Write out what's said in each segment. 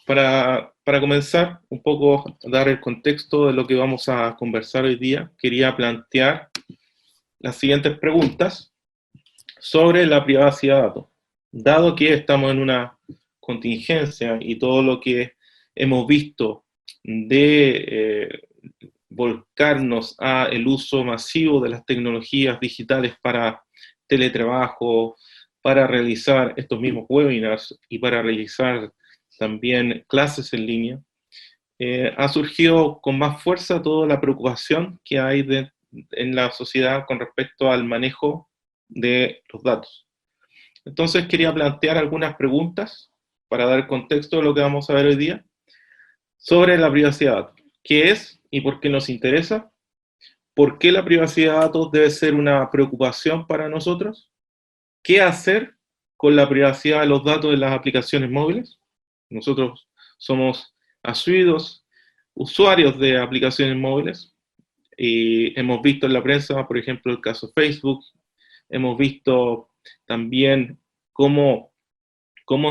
Para comenzar, un poco dar el contexto de lo que vamos a conversar hoy día, quería plantear las siguientes preguntas sobre la privacidad de datos. Dado que estamos en una contingencia y todo lo que hemos visto de volcarnos a el uso masivo de las tecnologías digitales para teletrabajo, para realizar estos mismos webinars y para realizar también clases en línea, ha surgido con más fuerza toda la preocupación que hay en la sociedad con respecto al manejo de los datos. Entonces quería plantear algunas preguntas para dar contexto de lo que vamos a ver hoy día sobre la privacidad de datos. ¿Qué es y por qué nos interesa? ¿Por qué la privacidad de datos debe ser una preocupación para nosotros? ¿Qué hacer con la privacidad de los datos de las aplicaciones móviles? Nosotros somos asiduos usuarios de aplicaciones móviles y hemos visto en la prensa, por ejemplo, el caso Facebook, hemos visto también cómo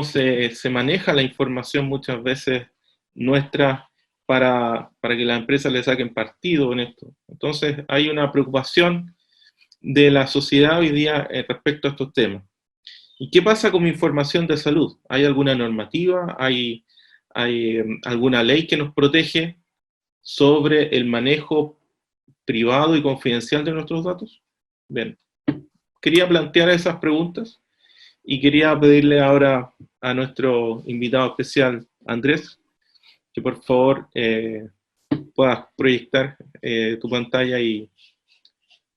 se maneja la información muchas veces nuestra para que las empresas le saquen partido en esto. Entonces hay una preocupación de la sociedad hoy día respecto a estos temas. ¿Y qué pasa con mi información de salud? ¿Hay alguna normativa? ¿Hay alguna ley que nos protege sobre el manejo privado y confidencial de nuestros datos? Bien, quería plantear esas preguntas y quería pedirle ahora a nuestro invitado especial, Andrés, que por favor puedas proyectar tu pantalla y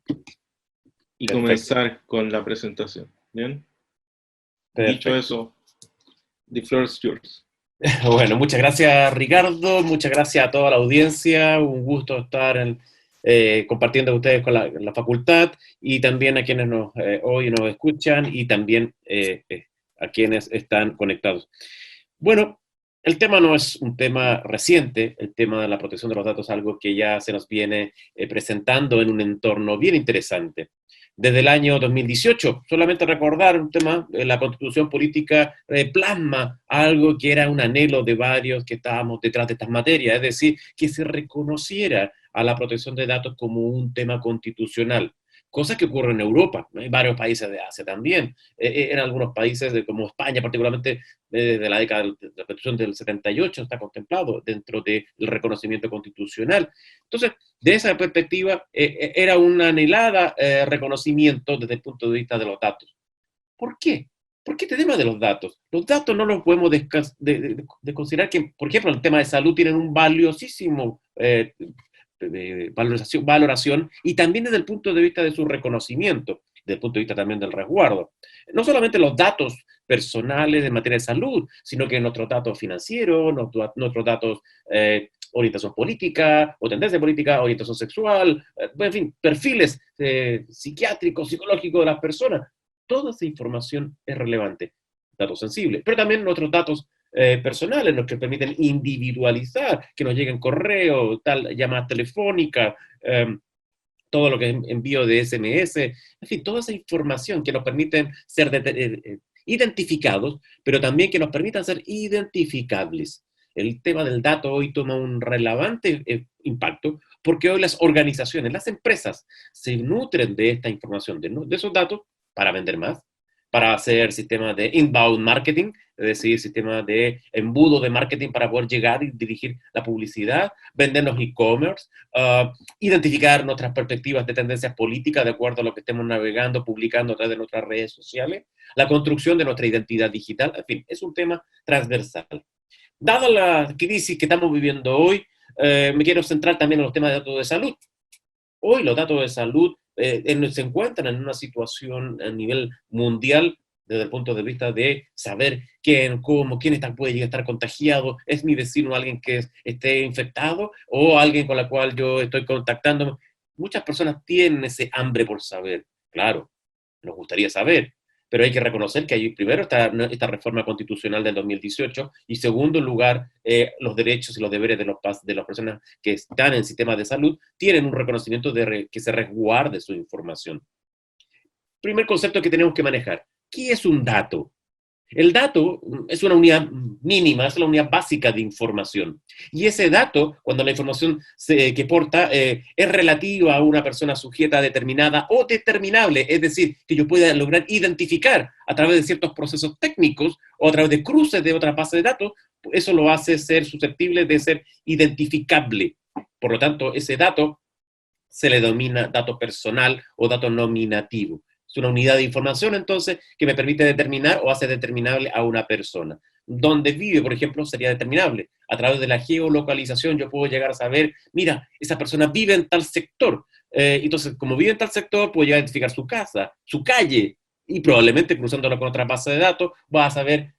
Perfecto. comenzar con la presentación. Bien, dicho Perfecto. eso, the floor is yours. Bueno, muchas gracias Ricardo, muchas gracias a toda la audiencia, un gusto estar compartiendo con ustedes con la facultad y también a quienes hoy nos escuchan y también a quienes están conectados. Bueno, el tema no es un tema reciente, el tema de la protección de los datos es algo que ya se nos viene presentando en un entorno bien interesante. Desde el año 2018, solamente recordar un tema, la Constitución Política plasma algo que era un anhelo de varios que estábamos detrás de estas materias, es decir, que se reconociera a la protección de datos como un tema constitucional. Cosa que ocurre en Europa, ¿no? En varios países de Asia también, en algunos países como España particularmente, desde la década de la Constitución del 78 está contemplado dentro del reconocimiento constitucional. Entonces, de esa perspectiva, era un anhelada reconocimiento desde el punto de vista de los datos. ¿Por qué? ¿Por qué este tema de los datos? Los datos no los podemos considerar que, por ejemplo, el tema de salud tienen un valiosísimo valoración y también desde el punto de vista de su reconocimiento, desde el punto de vista también del resguardo. No solamente los datos personales en materia de salud, sino que nuestros datos financieros, nuestros datos orientación política, o tendencia política, orientación sexual, en fin, perfiles psiquiátricos, psicológicos de las personas. Toda esa información es relevante, datos sensibles, pero también nuestros datos personales, los que permiten individualizar, que nos lleguen correo, tal, llamadas telefónicas, todo lo que es envío de SMS, en fin, toda esa información que nos permiten ser identificados, pero también que nos permitan ser identificables. El tema del dato hoy toma un relevante impacto porque hoy las organizaciones, las empresas, se nutren de esta información, de esos datos, para vender más, para hacer sistemas de inbound marketing, es decir, sistemas de embudo de marketing para poder llegar y dirigir la publicidad, vendernos e-commerce, identificar nuestras perspectivas de tendencias políticas de acuerdo a lo que estemos navegando, publicando a través de nuestras redes sociales, la construcción de nuestra identidad digital, en fin, es un tema transversal. Dada la crisis que estamos viviendo hoy, me quiero centrar también en los temas de datos de salud. Hoy los datos de salud se encuentran en una situación a nivel mundial desde el punto de vista de saber quién, cómo, puede llegar a estar contagiado, es mi vecino alguien que esté infectado o alguien con la cual yo estoy contactándome. Muchas personas tienen ese hambre por saber, claro, nos gustaría saber, pero hay que reconocer que hay primero esta reforma constitucional del 2018 y segundo lugar, los derechos y los deberes de las personas que están en sistemas de salud tienen un reconocimiento de que se resguarde su información. Primer concepto que tenemos que manejar. ¿Qué es un dato? El dato es una unidad mínima, es la unidad básica de información. Y ese dato, cuando la información que porta es relativa a una persona sujeta determinada o determinable, es decir, que yo pueda lograr identificar a través de ciertos procesos técnicos o a través de cruces de otra base de datos, eso lo hace ser susceptible de ser identificable. Por lo tanto, ese dato se le denomina dato personal o dato nominativo. Es una unidad de información, entonces, que me permite determinar o hace determinable a una persona. Donde vive, por ejemplo, sería determinable. A través de la geolocalización yo puedo llegar a saber, mira, esa persona vive en tal sector. Entonces, como vive en tal sector, puedo llegar a identificar su casa, su calle, y probablemente cruzándolo con otra base de datos, va a saber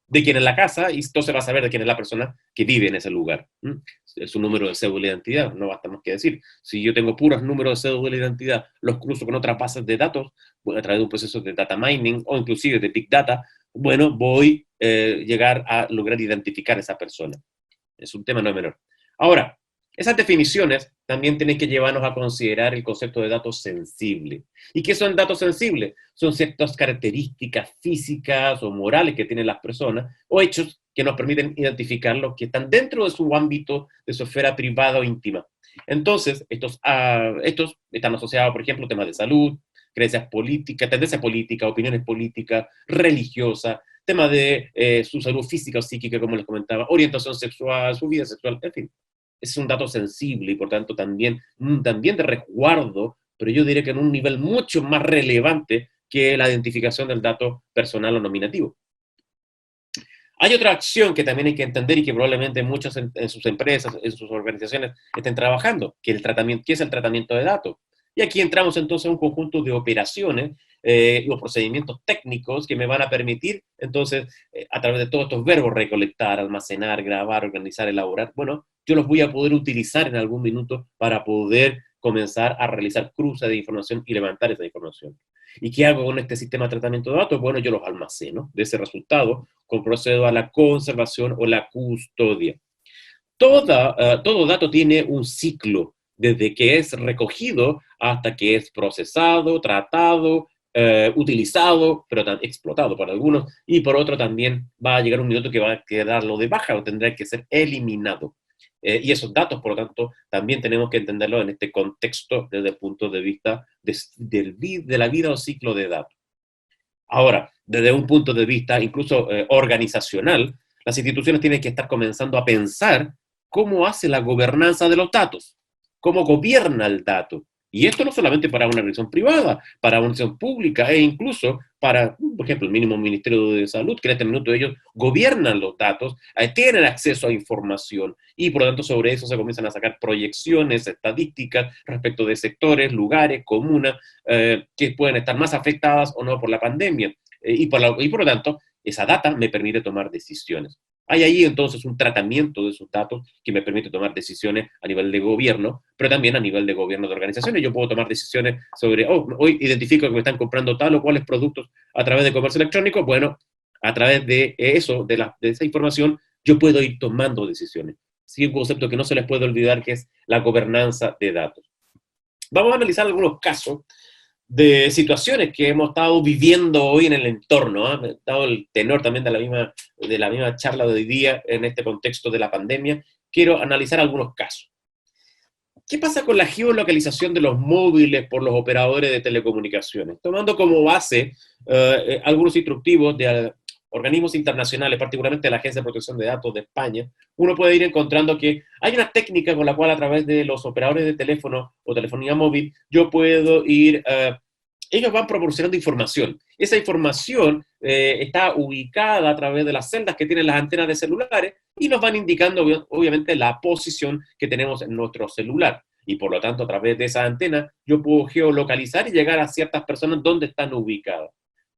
de quién es la casa, y entonces va a saber de quién es la persona que vive en ese lugar. Es un número de cédula de identidad, no basta más que decir. Si yo tengo puros números de cédula de identidad, los cruzo con otras bases de datos, a través de un proceso de data mining o inclusive de big data, bueno, voy a llegar a lograr identificar a esa persona. Es un tema no menor. Ahora, esas definiciones también tienen que llevarnos a considerar el concepto de datos sensibles. ¿Y qué son datos sensibles? Son ciertas características físicas o morales que tienen las personas o hechos que nos permiten identificar los que están dentro de su ámbito, de su esfera privada o íntima. Entonces, estos están asociados, por ejemplo, a temas de salud, creencias políticas, tendencias políticas, opiniones políticas, religiosas, temas de su salud física o psíquica, como les comentaba, orientación sexual, su vida sexual, en fin. Es un dato sensible y por tanto también de resguardo, pero yo diría que en un nivel mucho más relevante que la identificación del dato personal o nominativo. Hay otra acción que también hay que entender y que probablemente muchas en sus empresas, en sus organizaciones estén trabajando, que es el tratamiento de datos. Y aquí entramos entonces a un conjunto de operaciones y los procedimientos técnicos que me van a permitir, entonces, a través de todos estos verbos, recolectar, almacenar, grabar, organizar, elaborar, bueno, yo los voy a poder utilizar en algún minuto para poder comenzar a realizar cruces de información y levantar esa información. ¿Y qué hago con este sistema de tratamiento de datos? Bueno, yo los almaceno. De ese resultado, procedo a la conservación o la custodia. Todo dato tiene un ciclo, desde que es recogido hasta que es procesado, tratado, utilizado, pero explotado por algunos, y por otro también va a llegar un minuto que va a quedarlo de baja o tendrá que ser eliminado. Y esos datos, por lo tanto, también tenemos que entenderlos en este contexto desde el punto de vista de la vida o ciclo de datos. Ahora, desde un punto de vista incluso organizacional, las instituciones tienen que estar comenzando a pensar cómo hace la gobernanza de los datos, cómo gobierna el dato. Y esto no solamente para una organización privada, para una organización pública e incluso para, por ejemplo, el mínimo Ministerio de Salud, que en este minuto ellos gobiernan los datos, tienen acceso a información y por lo tanto sobre eso se comienzan a sacar proyecciones, estadísticas respecto de sectores, lugares, comunas, que pueden estar más afectadas o no por la pandemia. Y por lo tanto, esa data me permite tomar decisiones. Hay ahí entonces un tratamiento de esos datos que me permite tomar decisiones a nivel de gobierno, pero también a nivel de gobierno de organizaciones. Yo puedo tomar decisiones sobre, hoy identifico que me están comprando tal o cuales productos a través de comercio electrónico. Bueno, a través de eso, de esa información, yo puedo ir tomando decisiones. Sí, un concepto que no se les puede olvidar, que es la gobernanza de datos. Vamos a analizar algunos casos de situaciones que hemos estado viviendo hoy en el entorno, dado el tenor también de la misma charla de hoy día en este contexto de la pandemia, quiero analizar algunos casos. ¿Qué pasa con la geolocalización de los móviles por los operadores de telecomunicaciones? Tomando como base algunos instructivos de organismos internacionales, particularmente la Agencia de Protección de Datos de España, uno puede ir encontrando que hay una técnica con la cual a través de los operadores de teléfono o telefonía móvil yo puedo ir, ellos van proporcionando información. Esa información está ubicada a través de las celdas que tienen las antenas de celulares y nos van indicando obviamente la posición que tenemos en nuestro celular. Y por lo tanto a través de esa antena yo puedo geolocalizar y llegar a ciertas personas donde están ubicadas.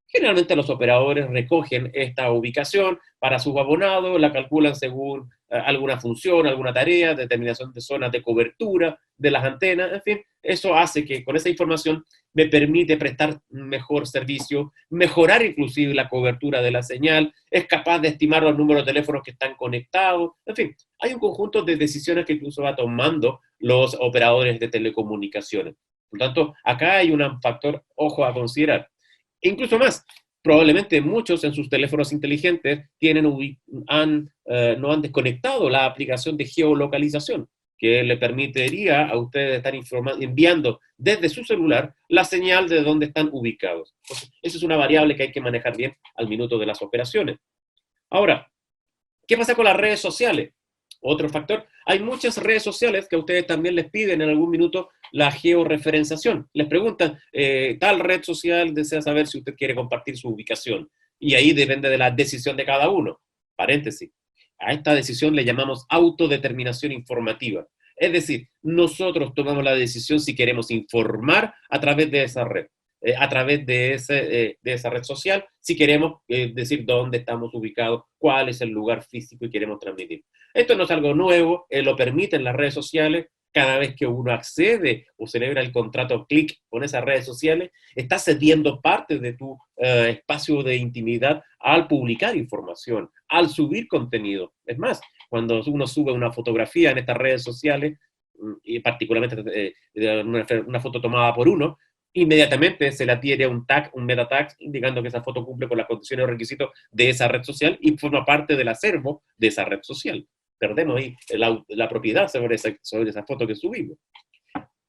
Generalmente los operadores recogen esta ubicación para sus abonados, la calculan según alguna función, alguna tarea, determinación de zonas de cobertura de las antenas, en fin, eso hace que con esa información me permite prestar mejor servicio, mejorar inclusive la cobertura de la señal, es capaz de estimar los números de teléfonos que están conectados, en fin, hay un conjunto de decisiones que incluso va tomando los operadores de telecomunicaciones. Por lo tanto, acá hay un factor, ojo, a considerar. Incluso más, Probablemente muchos en sus teléfonos inteligentes no han desconectado la aplicación de geolocalización, que le permitiría a ustedes estar enviando desde su celular la señal de dónde están ubicados. Entonces, esa es una variable que hay que manejar bien al minuto de las operaciones. Ahora, ¿qué pasa con las redes sociales? Otro factor, hay muchas redes sociales que a ustedes también les piden en algún minuto la georreferenciación. Les preguntan, tal red social desea saber si usted quiere compartir su ubicación. Y ahí depende de la decisión de cada uno. Paréntesis. A esta decisión le llamamos autodeterminación informativa. Es decir, nosotros tomamos la decisión si queremos informar a través de esa red, a través de esa red social, si queremos decir dónde estamos ubicados, cuál es el lugar físico y queremos transmitir. Esto no es algo nuevo, lo permiten las redes sociales. Cada vez que uno accede o celebra el contrato clic con esas redes sociales, está cediendo parte de tu espacio de intimidad al publicar información, al subir contenido. Es más, cuando uno sube una fotografía en estas redes sociales, y particularmente una foto tomada por uno, inmediatamente se le adhiere un tag, un meta tag, indicando que esa foto cumple con las condiciones o requisitos de esa red social y forma parte del acervo de esa red social. Perdemos ahí la propiedad sobre esa foto que subimos.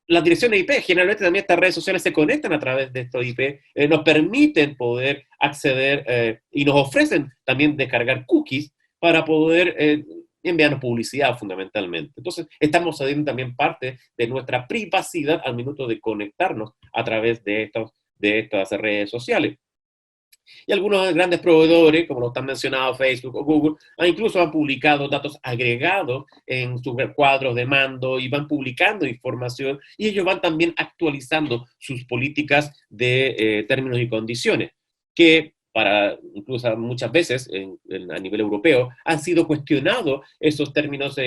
Las direcciones IP, generalmente también estas redes sociales se conectan a través de estos IP, nos permiten poder acceder y nos ofrecen también descargar cookies para poder enviarnos publicidad fundamentalmente. Entonces, estamos cediendo también parte de nuestra privacidad al minuto de conectarnos a través de estas redes sociales. Y algunos grandes proveedores, como lo están mencionados Facebook o Google, incluso han publicado datos agregados en sus cuadros de mando y van publicando información y ellos van también actualizando sus políticas de términos y condiciones, que incluso muchas veces a nivel europeo han sido cuestionados esos términos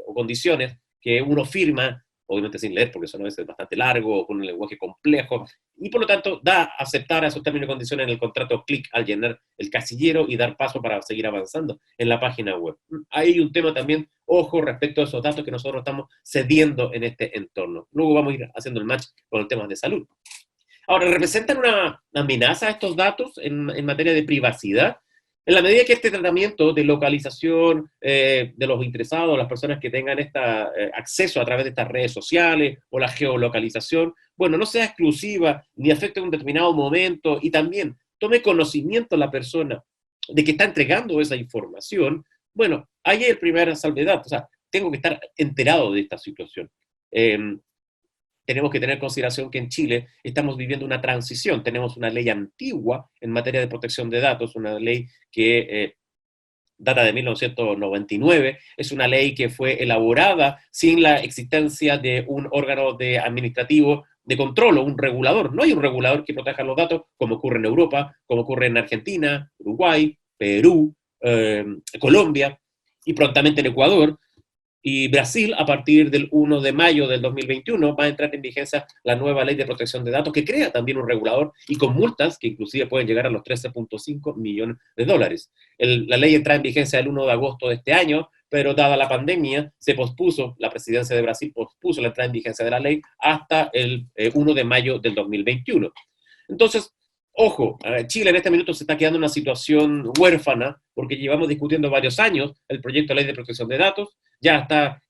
o condiciones que uno firma, obviamente sin leer, porque eso a veces es bastante largo, o con un lenguaje complejo, y por lo tanto da a aceptar a esos términos y condiciones en el contrato clic al llenar el casillero y dar paso para seguir avanzando en la página web. Hay un tema también, ojo, respecto a esos datos que nosotros estamos cediendo en este entorno. Luego vamos a ir haciendo el match con el tema de salud. Ahora, ¿representan una amenaza estos datos en materia de privacidad? En la medida que este tratamiento de localización de los interesados, las personas que tengan acceso a través de estas redes sociales o la geolocalización, bueno, no sea exclusiva ni afecte a un determinado momento y también tome conocimiento la persona de que está entregando esa información, bueno, ahí es el primer salvedad, o sea, tengo que estar enterado de esta situación. Tenemos que tener en consideración que en Chile estamos viviendo una transición. Tenemos una ley antigua en materia de protección de datos, una ley que data de 1999. Es una ley que fue elaborada sin la existencia de un órgano administrativo de control o un regulador. No hay un regulador que proteja los datos, como ocurre en Europa, como ocurre en Argentina, Uruguay, Perú, Colombia y prontamente en Ecuador. Y Brasil, a partir del 1 de mayo del 2021, va a entrar en vigencia la nueva ley de protección de datos, que crea también un regulador y con multas que inclusive pueden llegar a los 13.5 millones de dólares. La ley entra en vigencia el 1 de agosto de este año, pero dada la pandemia, la presidencia de Brasil pospuso la entrada en vigencia de la ley hasta el 1 de mayo del 2021. Entonces, ojo, Chile en este minuto se está quedando en una situación huérfana porque llevamos discutiendo varios años el proyecto de ley de protección de datos, ya está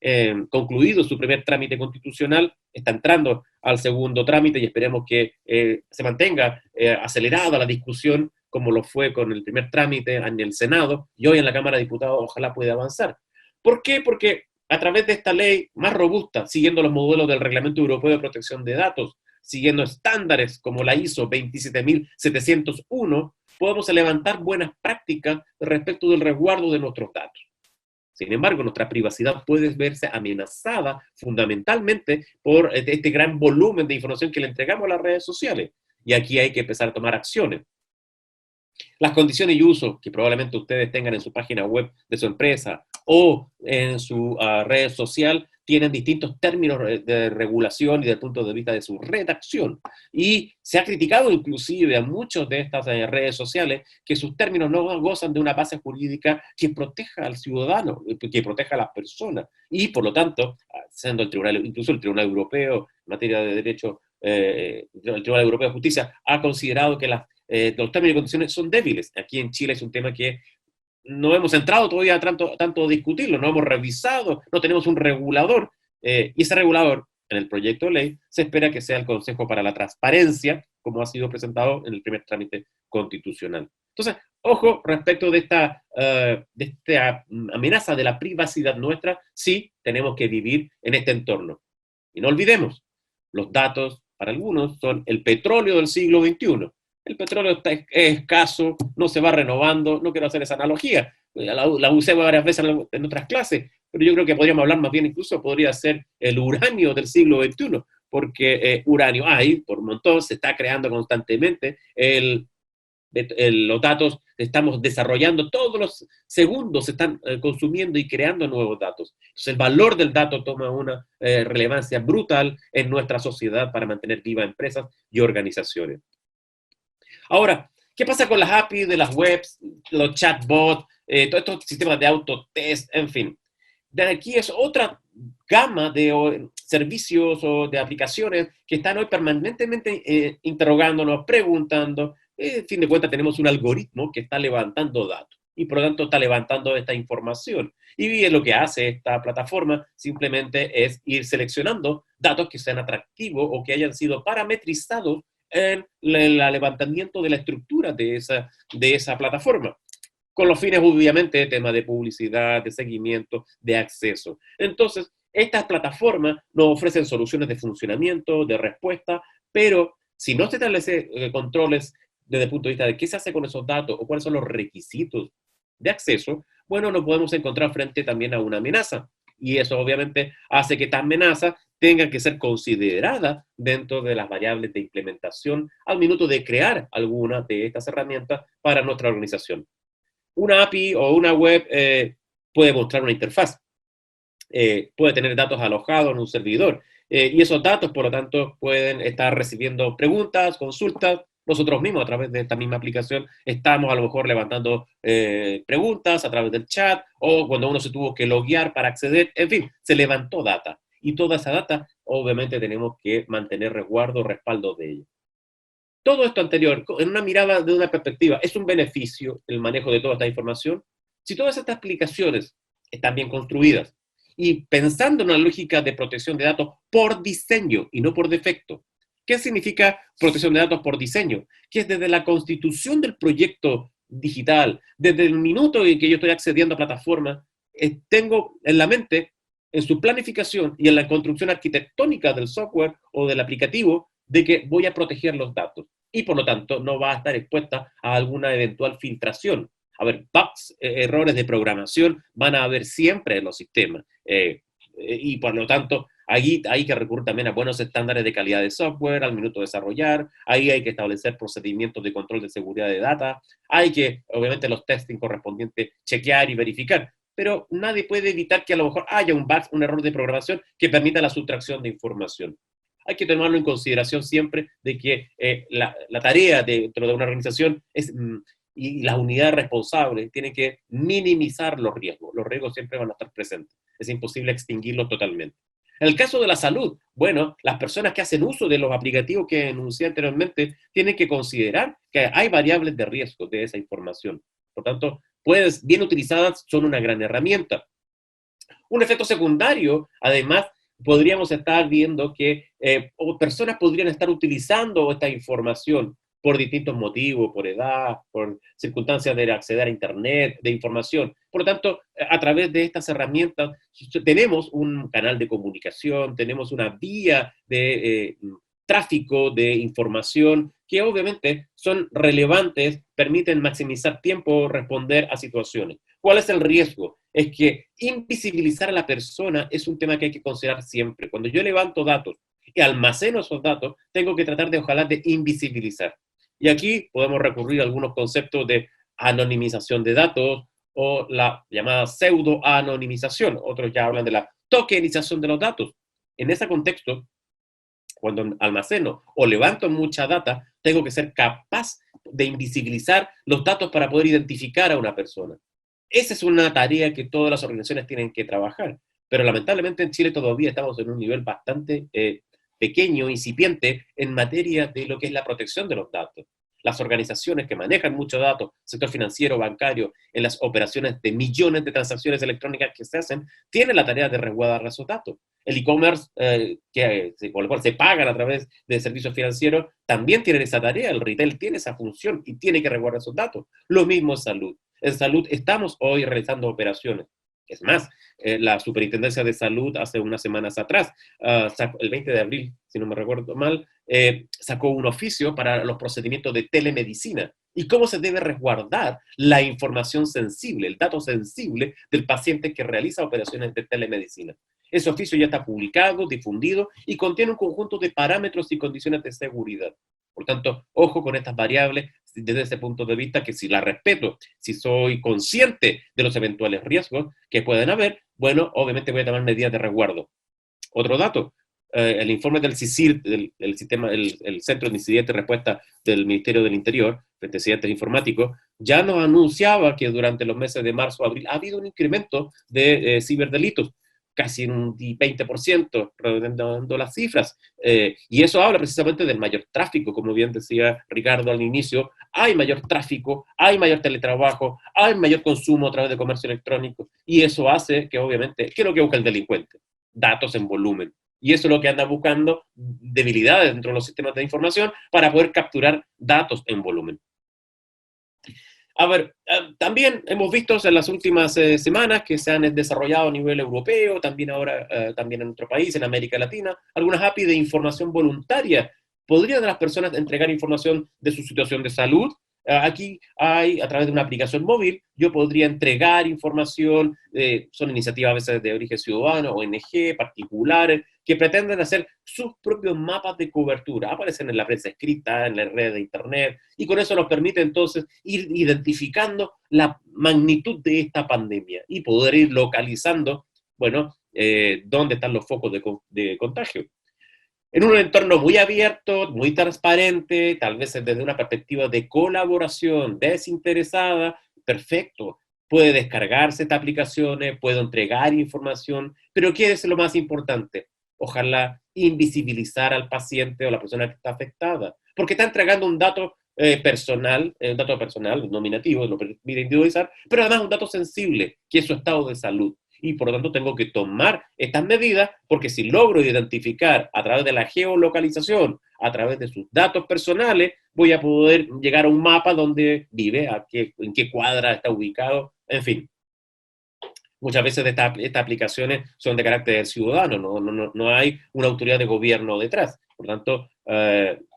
concluido su primer trámite constitucional, está entrando al segundo trámite y esperemos que se mantenga acelerada la discusión como lo fue con el primer trámite en el Senado y hoy en la Cámara de Diputados ojalá pueda avanzar. ¿Por qué? Porque a través de esta ley más robusta, siguiendo los modelos del Reglamento Europeo de Protección de Datos, siguiendo estándares como la ISO 27701, podemos levantar buenas prácticas respecto del resguardo de nuestros datos. Sin embargo, nuestra privacidad puede verse amenazada fundamentalmente por este gran volumen de información que le entregamos a las redes sociales. Y aquí hay que empezar a tomar acciones. Las condiciones y uso que probablemente ustedes tengan en su página web de su empresa o en su red social tienen distintos términos de regulación y desde el punto de vista de su redacción. Y se ha criticado inclusive a muchas de estas redes sociales que sus términos no gozan de una base jurídica que proteja al ciudadano, que proteja a las personas. Y por lo tanto, siendo incluso el Tribunal Europeo en materia de derechos Tribunal Europeo de Justicia ha considerado que los términos y condiciones son débiles. Aquí en Chile es un tema que no hemos entrado todavía a tanto discutirlo, no hemos revisado, no tenemos un regulador, y ese regulador, en el proyecto de ley, se espera que sea el Consejo para la Transparencia, como ha sido presentado en el primer trámite constitucional. Entonces, ojo respecto de esta amenaza de la privacidad nuestra, sí tenemos que vivir en este entorno. Y no olvidemos, los datos, para algunos, son el petróleo del siglo XXI. El petróleo es escaso, no se va renovando, no quiero hacer esa analogía, la usé varias veces en otras clases, pero yo creo que podríamos hablar más bien, incluso podría ser el uranio del siglo XXI, porque uranio hay por un montón, se está creando constantemente, los datos estamos desarrollando, todos los segundos se están consumiendo y creando nuevos datos. Entonces el valor del dato toma una relevancia brutal en nuestra sociedad para mantener vivas empresas y organizaciones. Ahora, ¿qué pasa con las APIs de las webs, los chatbots, todos estos sistemas de autotest, en fin? De aquí es otra gama de servicios o de aplicaciones que están hoy permanentemente interrogándonos, preguntando. En fin de cuentas, tenemos un algoritmo que está levantando datos y por lo tanto está levantando esta información. Y lo que hace esta plataforma simplemente es ir seleccionando datos que sean atractivos o que hayan sido parametrizados en el levantamiento de la estructura de esa plataforma, con los fines, obviamente, de temas de publicidad, de seguimiento, de acceso. Entonces, estas plataformas nos ofrecen soluciones de funcionamiento, de respuesta, pero si no se establecen controles desde el punto de vista de qué se hace con esos datos o cuáles son los requisitos de acceso, bueno, nos podemos encontrar frente también a una amenaza. Y eso obviamente hace que esta amenaza tenga que ser considerada dentro de las variables de implementación al minuto de crear alguna de estas herramientas para nuestra organización. Una API o una web puede mostrar una interfaz, puede tener datos alojados en un servidor, y esos datos, por lo tanto, pueden estar recibiendo preguntas, consultas. Nosotros mismos, a través de esta misma aplicación, estamos a lo mejor levantando preguntas a través del chat, o cuando uno se tuvo que loguear para acceder, en fin, se levantó data. Y toda esa data, obviamente, tenemos que mantener resguardo, respaldo de ella. Todo esto anterior, en una mirada de una perspectiva, ¿es un beneficio el manejo de toda esta información? Si todas estas aplicaciones están bien construidas y pensando en una lógica de protección de datos por diseño y no por defecto. ¿Qué significa protección de datos por diseño? Que es desde la constitución del proyecto digital, desde el minuto en que yo estoy accediendo a plataformas, tengo en la mente, en su planificación y en la construcción arquitectónica del software o del aplicativo, de que voy a proteger los datos y por lo tanto no va a estar expuesta a alguna eventual filtración. A ver, bugs, errores de programación van a haber siempre en los sistemas y por lo tanto ahí hay que recurrir también a buenos estándares de calidad de software al minuto de desarrollar, ahí hay que establecer procedimientos de control de seguridad de data, hay que, obviamente, los testing correspondientes chequear y verificar, pero nadie puede evitar que a lo mejor haya un bug, un error de programación que permita la sustracción de información. Hay que tomarlo en consideración siempre de que la tarea dentro de una organización es, y las unidades responsables tienen que minimizar los riesgos. Los riesgos siempre van a estar presentes. Es imposible extinguirlos totalmente. En el caso de la salud, bueno, las personas que hacen uso de los aplicativos que enuncié anteriormente tienen que considerar que hay variables de riesgo de esa información. Por tanto, bien utilizadas, son una gran herramienta. Un efecto secundario, además, podríamos estar viendo que personas podrían estar utilizando esta información por distintos motivos, por edad, por circunstancias de acceder a Internet, de información. Por lo tanto, a través de estas herramientas tenemos un canal de comunicación, tenemos una vía de tráfico de información que obviamente son relevantes, permiten maximizar tiempo, responder a situaciones. ¿Cuál es el riesgo? Es que invisibilizar a la persona es un tema que hay que considerar siempre. Cuando yo levanto datos y almaceno esos datos, tengo que tratar de, ojalá, de invisibilizar. Y aquí podemos recurrir a algunos conceptos de anonimización de datos o la llamada pseudo-anonimización. Otros ya hablan de la tokenización de los datos. En ese contexto, cuando almaceno o levanto mucha data, tengo que ser capaz de invisibilizar los datos para poder identificar a una persona. Esa es una tarea que todas las organizaciones tienen que trabajar, pero lamentablemente en Chile todavía estamos en un nivel bastante pequeño, incipiente, en materia de lo que es la protección de los datos. Las organizaciones que manejan muchos datos, sector financiero, bancario, en las operaciones de millones de transacciones electrónicas que se hacen, tienen la tarea de resguardar esos datos. El e-commerce, con el cual se pagan a través de servicios financieros, también tiene esa tarea. El retail tiene esa función y tiene que resguardar esos datos. Lo mismo en salud. En salud estamos hoy realizando operaciones. Es más, la Superintendencia de Salud hace unas semanas atrás, el 20 de abril, si no me recuerdo mal, sacó un oficio para los procedimientos de telemedicina y cómo se debe resguardar la información sensible, el dato sensible del paciente que realiza operaciones de telemedicina. Ese oficio ya está publicado, difundido y contiene un conjunto de parámetros y condiciones de seguridad. Por tanto, ojo con estas variables desde ese punto de vista, que si las respeto, si soy consciente de los eventuales riesgos que pueden haber, bueno, obviamente voy a tomar medidas de resguardo. Otro dato, el informe del CICIR, el Centro de Incidentes y Respuesta del Ministerio del Interior, frente a incidentes informáticos, ya nos anunciaba que durante los meses de marzo a abril ha habido un incremento de ciberdelitos, casi un 20%, redondeando las cifras. Y eso habla precisamente del mayor tráfico, como bien decía Ricardo al inicio. Hay mayor tráfico, hay mayor teletrabajo, hay mayor consumo a través de comercio electrónico, y eso hace que, obviamente, ¿qué es lo que busca el delincuente? Datos en volumen. Y eso es lo que anda buscando, debilidades dentro de los sistemas de información para poder capturar datos en volumen. A ver, también hemos visto en las últimas semanas que se han desarrollado a nivel europeo, también ahora también en nuestro país, en América Latina, algunas APIs de información voluntaria. ¿Podrían las personas entregar información de su situación de salud? Aquí hay, a través de una aplicación móvil, yo podría entregar información, son iniciativas a veces de origen ciudadano, ONG, particulares, que pretenden hacer sus propios mapas de cobertura. Aparecen en la prensa escrita, en la red de internet, y con eso nos permite entonces ir identificando la magnitud de esta pandemia y poder ir localizando, bueno, dónde están los focos de contagio. En un entorno muy abierto, muy transparente, tal vez desde una perspectiva de colaboración desinteresada, perfecto. Puede descargarse estas aplicaciones, puedo entregar información, pero ¿qué es lo más importante? Ojalá invisibilizar al paciente o la persona que está afectada, porque está entregando un dato personal, nominativo, lo permite individualizar, pero además un dato sensible, que es su estado de salud. Y por lo tanto tengo que tomar estas medidas, porque si logro identificar a través de la geolocalización, a través de sus datos personales, voy a poder llegar a un mapa donde vive, en qué cuadra está ubicado, en fin. Muchas veces estas aplicaciones son de carácter ciudadano, no hay una autoridad de gobierno detrás. Por lo tanto,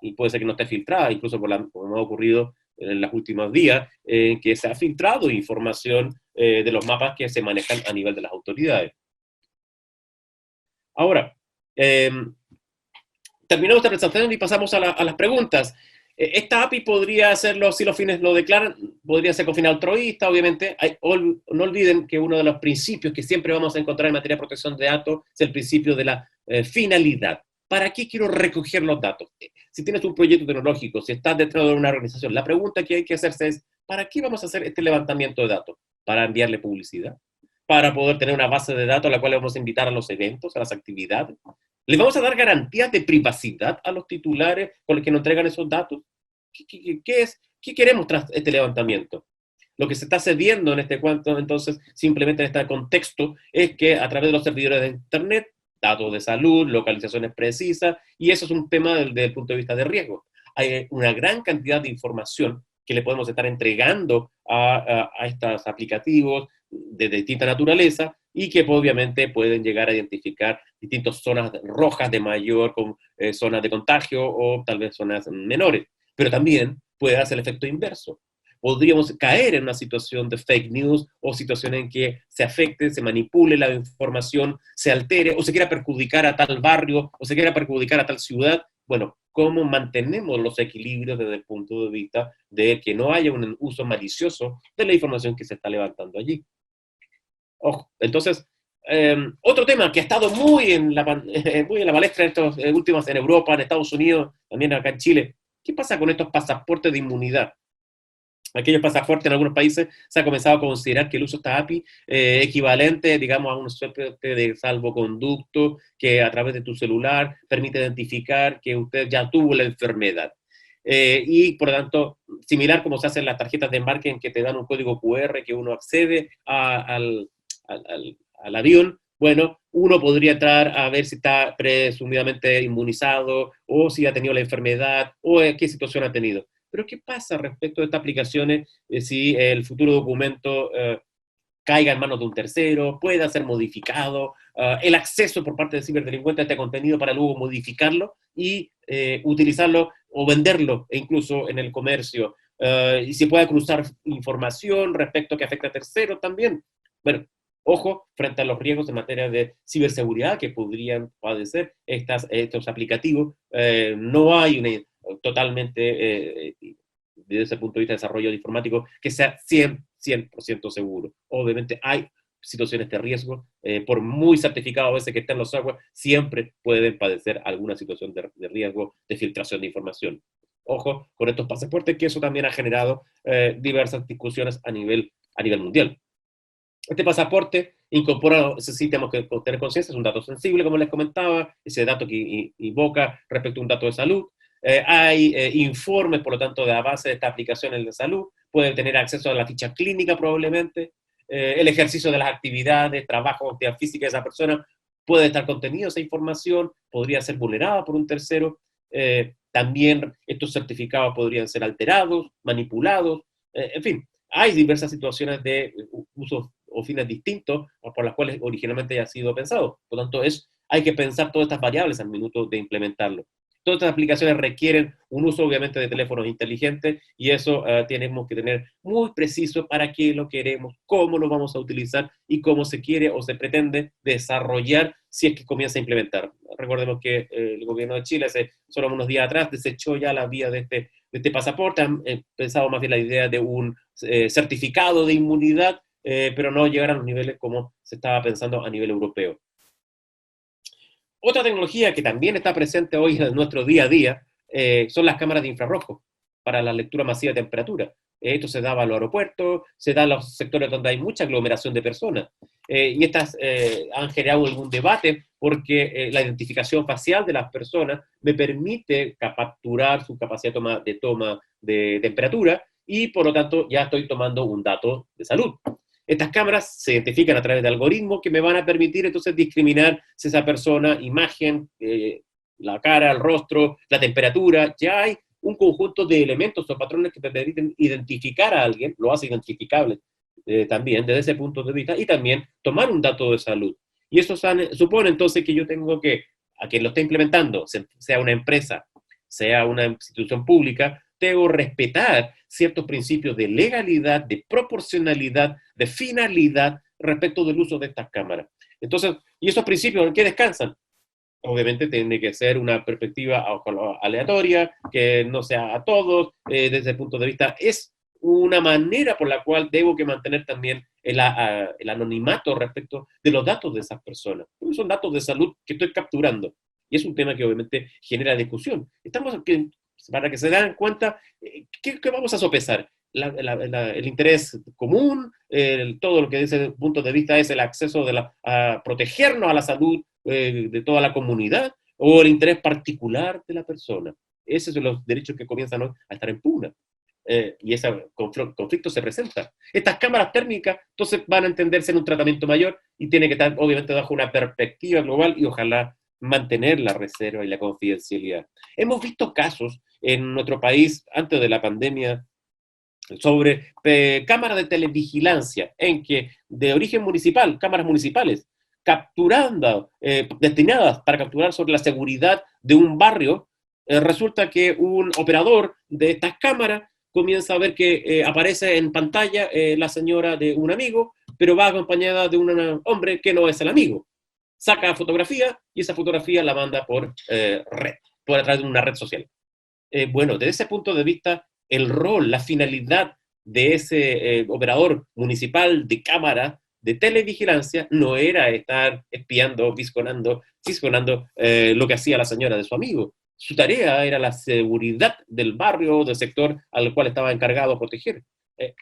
y puede ser que no esté filtrada, incluso como ha ocurrido en los últimos días, que se ha filtrado información de los mapas que se manejan a nivel de las autoridades. Ahora, terminamos esta presentación y pasamos a las preguntas. Esta API podría hacerlo, si los fines lo declaran, podría ser con fin altruista, obviamente. No olviden que uno de los principios que siempre vamos a encontrar en materia de protección de datos es el principio de la finalidad. ¿Para qué quiero recoger los datos? Si tienes un proyecto tecnológico, si estás dentro de una organización, la pregunta que hay que hacerse es, ¿para qué vamos a hacer este levantamiento de datos? ¿Para enviarle publicidad? ¿Para poder tener una base de datos a la cual vamos a invitar a los eventos, a las actividades? ¿Le vamos a dar garantías de privacidad a los titulares con los que nos entregan esos datos? ¿Qué queremos tras este levantamiento? Lo que se está cediendo en este cuento, entonces, simplemente en este contexto, es que a través de los servidores de Internet, datos de salud, localizaciones precisas, y eso es un tema desde el punto de vista de riesgo. Hay una gran cantidad de información que le podemos estar entregando a estos aplicativos de distinta naturaleza y que obviamente pueden llegar a identificar distintas zonas rojas de mayor zonas de contagio o tal vez zonas menores. Pero también puede darse el efecto inverso. Podríamos caer en una situación de fake news o situación en que se afecte, se manipule la información, se altere o se quiera perjudicar a tal barrio o se quiera perjudicar a tal ciudad. Bueno, ¿cómo mantenemos los equilibrios desde el punto de vista de que no haya un uso malicioso de la información que se está levantando allí? Ojo, entonces, otro tema que ha estado muy en la palestra en estos últimos en Europa, en Estados Unidos, también acá en Chile. ¿Qué pasa con estos pasaportes de inmunidad? aquellos pasaportes en algunos países se ha comenzado a considerar que el uso de esta API equivalente, digamos, a una suerte de salvoconducto que a través de tu celular permite identificar que usted ya tuvo la enfermedad. Y por lo tanto, similar como se hace en las tarjetas de embarque en que te dan un código QR que uno accede al avión, bueno, uno podría entrar a ver si está presumidamente inmunizado o si ha tenido la enfermedad o qué situación ha tenido. Pero ¿qué pasa respecto de estas aplicaciones si el futuro documento caiga en manos de un tercero, pueda ser modificado, el acceso por parte del ciberdelincuente a este contenido para luego modificarlo y utilizarlo o venderlo e incluso en el comercio? Y se puede cruzar información respecto a que afecta a terceros también. Bueno, ojo frente a los riesgos en materia de ciberseguridad que podrían padecer estos aplicativos. No hay una desde ese punto de vista de desarrollo informático, que sea 100% seguro. Obviamente hay situaciones de riesgo, por muy certificado a veces que estén los software, siempre pueden padecer alguna situación de riesgo de filtración de información. Ojo con estos pasaportes, que eso también ha generado diversas discusiones a nivel mundial. Este pasaporte incorpora, eso sí tenemos que tener conciencia, es un dato sensible, como les comentaba, ese dato que invoca respecto a un dato de salud. Hay informes, por lo tanto, de avance de esta aplicación en la salud. Pueden tener acceso a la ficha clínica probablemente. El ejercicio de las actividades, trabajo, actividad física de esa persona puede estar contenido esa información, podría ser vulnerada por un tercero. También estos certificados podrían ser alterados, manipulados, en fin, hay diversas situaciones de usos o fines distintos por las cuales originalmente haya sido pensado. Por lo tanto, hay que pensar todas estas variables al minuto de implementarlo. Todas estas aplicaciones requieren un uso, obviamente, de teléfonos inteligentes y eso tenemos que tener muy preciso para qué lo queremos, cómo lo vamos a utilizar y cómo se quiere o se pretende desarrollar si es que comienza a implementar. Recordemos que el gobierno de Chile hace solo unos días atrás desechó ya la vía de este pasaporte. Han pensado más bien la idea de un certificado de inmunidad, pero no llegar a los niveles como se estaba pensando a nivel europeo. Otra tecnología que también está presente hoy en nuestro día a día son las cámaras de infrarrojo para la lectura masiva de temperatura. Esto se daba a los aeropuertos, se da en los sectores donde hay mucha aglomeración de personas. Y estas han generado algún debate porque la identificación facial de las personas me permite capturar su capacidad de toma de temperatura y por lo tanto ya estoy tomando un dato de salud. Estas cámaras se identifican a través de algoritmos que me van a permitir entonces discriminar si esa persona, imagen, la cara, el rostro, la temperatura, ya hay un conjunto de elementos o patrones que te permiten identificar a alguien, lo hace identificable también desde ese punto de vista, y también tomar un dato de salud. Y eso supone entonces que yo tengo que, a quien lo esté implementando, sea una empresa, sea una institución pública, debo respetar ciertos principios de legalidad, de proporcionalidad, de finalidad respecto del uso de estas cámaras. Entonces, ¿y esos principios en qué descansan? Obviamente tiene que ser una perspectiva aleatoria, que no sea a todos, desde el punto de vista, es una manera por la cual debo que mantener también el anonimato respecto de los datos de esas personas. Porque son datos de salud que estoy capturando. Y es un tema que obviamente genera discusión. Estamos aquí para que se den cuenta, ¿qué vamos a sopesar? El interés común, todo lo que desde ese punto de vista es el acceso a protegernos a la salud de toda la comunidad, o el interés particular de la persona. Esos son los derechos que comienzan a estar en pugna. Y ese conflicto se presenta. Estas cámaras térmicas entonces van a entenderse en un tratamiento mayor y tiene que estar obviamente bajo una perspectiva global y ojalá mantener la reserva y la confidencialidad. Hemos visto casos en nuestro país antes de la pandemia sobre cámaras de televigilancia en que de origen municipal, cámaras municipales, capturando, destinadas para capturar sobre la seguridad de un barrio, resulta que un operador de estas cámaras comienza a ver que aparece en pantalla la señora de un amigo, pero va acompañada de un hombre que no es el amigo. Saca fotografía y esa fotografía la manda por red, por a través de una red social. Bueno, desde ese punto de vista, el rol, la finalidad de ese operador municipal de cámara de televigilancia no era estar espiando, fisgonando lo que hacía la señora de su amigo. Su tarea era la seguridad del barrio, del sector al cual estaba encargado de proteger.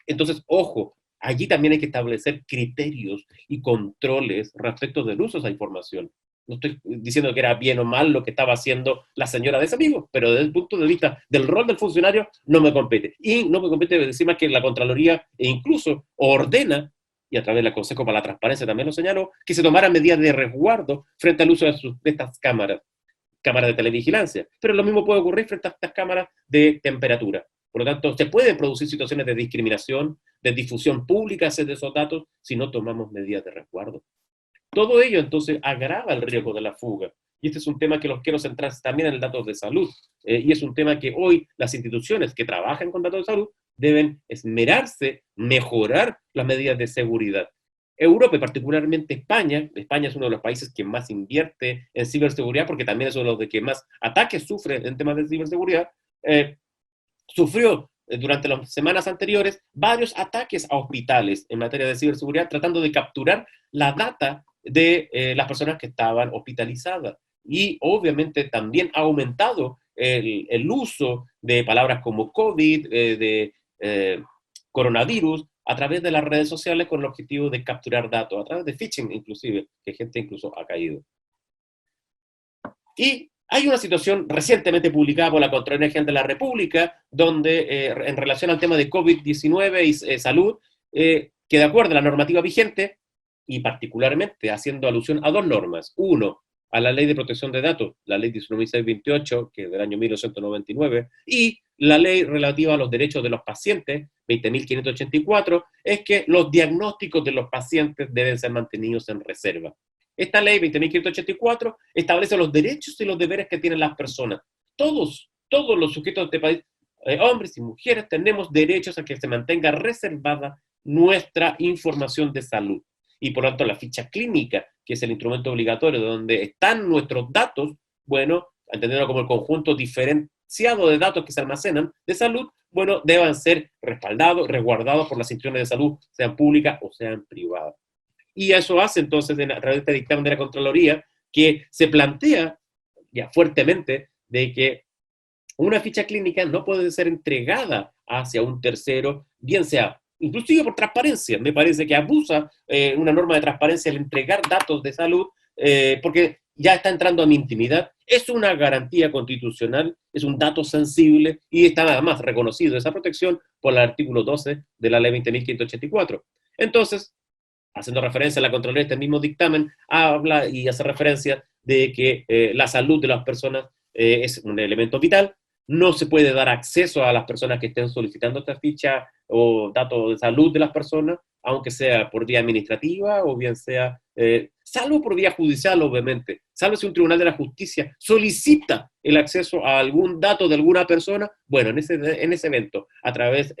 Entonces, ojo, allí también hay que establecer criterios y controles respecto del uso de esa información. No estoy diciendo que era bien o mal lo que estaba haciendo la señora de ese amigo, pero desde el punto de vista del rol del funcionario no me compete. Y no me compete decir más que la Contraloría incluso ordena, y a través del Consejo para la Transparencia también lo señaló, que se tomaran medidas de resguardo frente al uso de estas cámaras de televigilancia. Pero lo mismo puede ocurrir frente a estas cámaras de temperatura. Por lo tanto, se pueden producir situaciones de discriminación, de difusión pública de esos datos si no tomamos medidas de resguardo. Todo ello entonces agrava el riesgo de la fuga. Y este es un tema que los quiero centrar también en el datos de salud. Y es un tema que hoy las instituciones que trabajan con datos de salud deben esmerarse, mejorar las medidas de seguridad. Europa, y particularmente España es uno de los países que más invierte en ciberseguridad, porque también es uno de los que más ataques sufre en temas de ciberseguridad, sufrió durante las semanas anteriores varios ataques a hospitales en materia de ciberseguridad, tratando de capturar la data de las personas que estaban hospitalizadas. Y obviamente también ha aumentado el uso de palabras como COVID, coronavirus, a través de las redes sociales con el objetivo de capturar datos, a través de phishing inclusive, que gente incluso ha caído. Y hay una situación recientemente publicada por la Contraloría General de la República, donde en relación al tema de COVID-19 y salud, que de acuerdo a la normativa vigente, y particularmente haciendo alusión a dos normas. Uno, a la Ley de Protección de Datos, la Ley 19.628, que es del año 1999, y la Ley relativa a los derechos de los pacientes, 20.584, es que los diagnósticos de los pacientes deben ser mantenidos en reserva. Esta ley 20.584 establece los derechos y los deberes que tienen las personas. Todos los sujetos de este país, hombres y mujeres, tenemos derechos a que se mantenga reservada nuestra información de salud. Y por lo tanto la ficha clínica, que es el instrumento obligatorio donde están nuestros datos, bueno, entendiendo como el conjunto diferenciado de datos que se almacenan de salud, bueno, deban ser respaldados, resguardados por las instituciones de salud, sean públicas o sean privadas. Y eso hace entonces, a través de este dictamen de la Contraloría, que se plantea ya fuertemente de que una ficha clínica no puede ser entregada hacia un tercero, bien sea, inclusive por transparencia. Me parece que abusa una norma de transparencia al entregar datos de salud, porque ya está entrando a mi intimidad. Es una garantía constitucional, es un dato sensible y está nada más reconocido esa protección por el artículo 12 de la ley 20.584. Entonces, haciendo referencia a la Contraloría, este mismo dictamen habla y hace referencia de que la salud de las personas es un elemento vital. No se puede dar acceso a las personas que estén solicitando esta ficha o datos de salud de las personas, aunque sea por vía administrativa o bien sea, salvo por vía judicial, obviamente. Salvo si un tribunal de la justicia solicita el acceso a algún dato de alguna persona, bueno, en ese evento, a través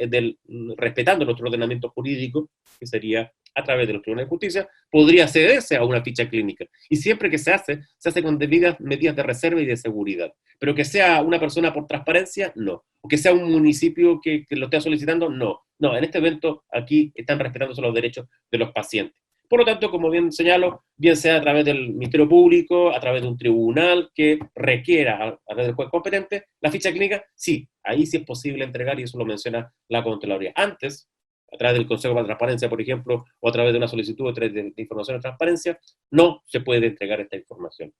respetando nuestro ordenamiento jurídico, que sería a través de los tribunales de justicia, podría cederse a una ficha clínica. Y siempre que se hace con debidas medidas de reserva y de seguridad. Pero que sea una persona por transparencia, no. O que sea un municipio que lo esté solicitando, no. No, en este evento aquí están respetándose los derechos de los pacientes. Por lo tanto, como bien señalo, bien sea a través del Ministerio Público, a través de un tribunal que requiera, a través del juez competente, la ficha clínica, sí, ahí sí es posible entregar y eso lo menciona la Contraloría. Antes, a través del Consejo de Transparencia, por ejemplo, o a través de una solicitud de información de transparencia, no se puede entregar esta información.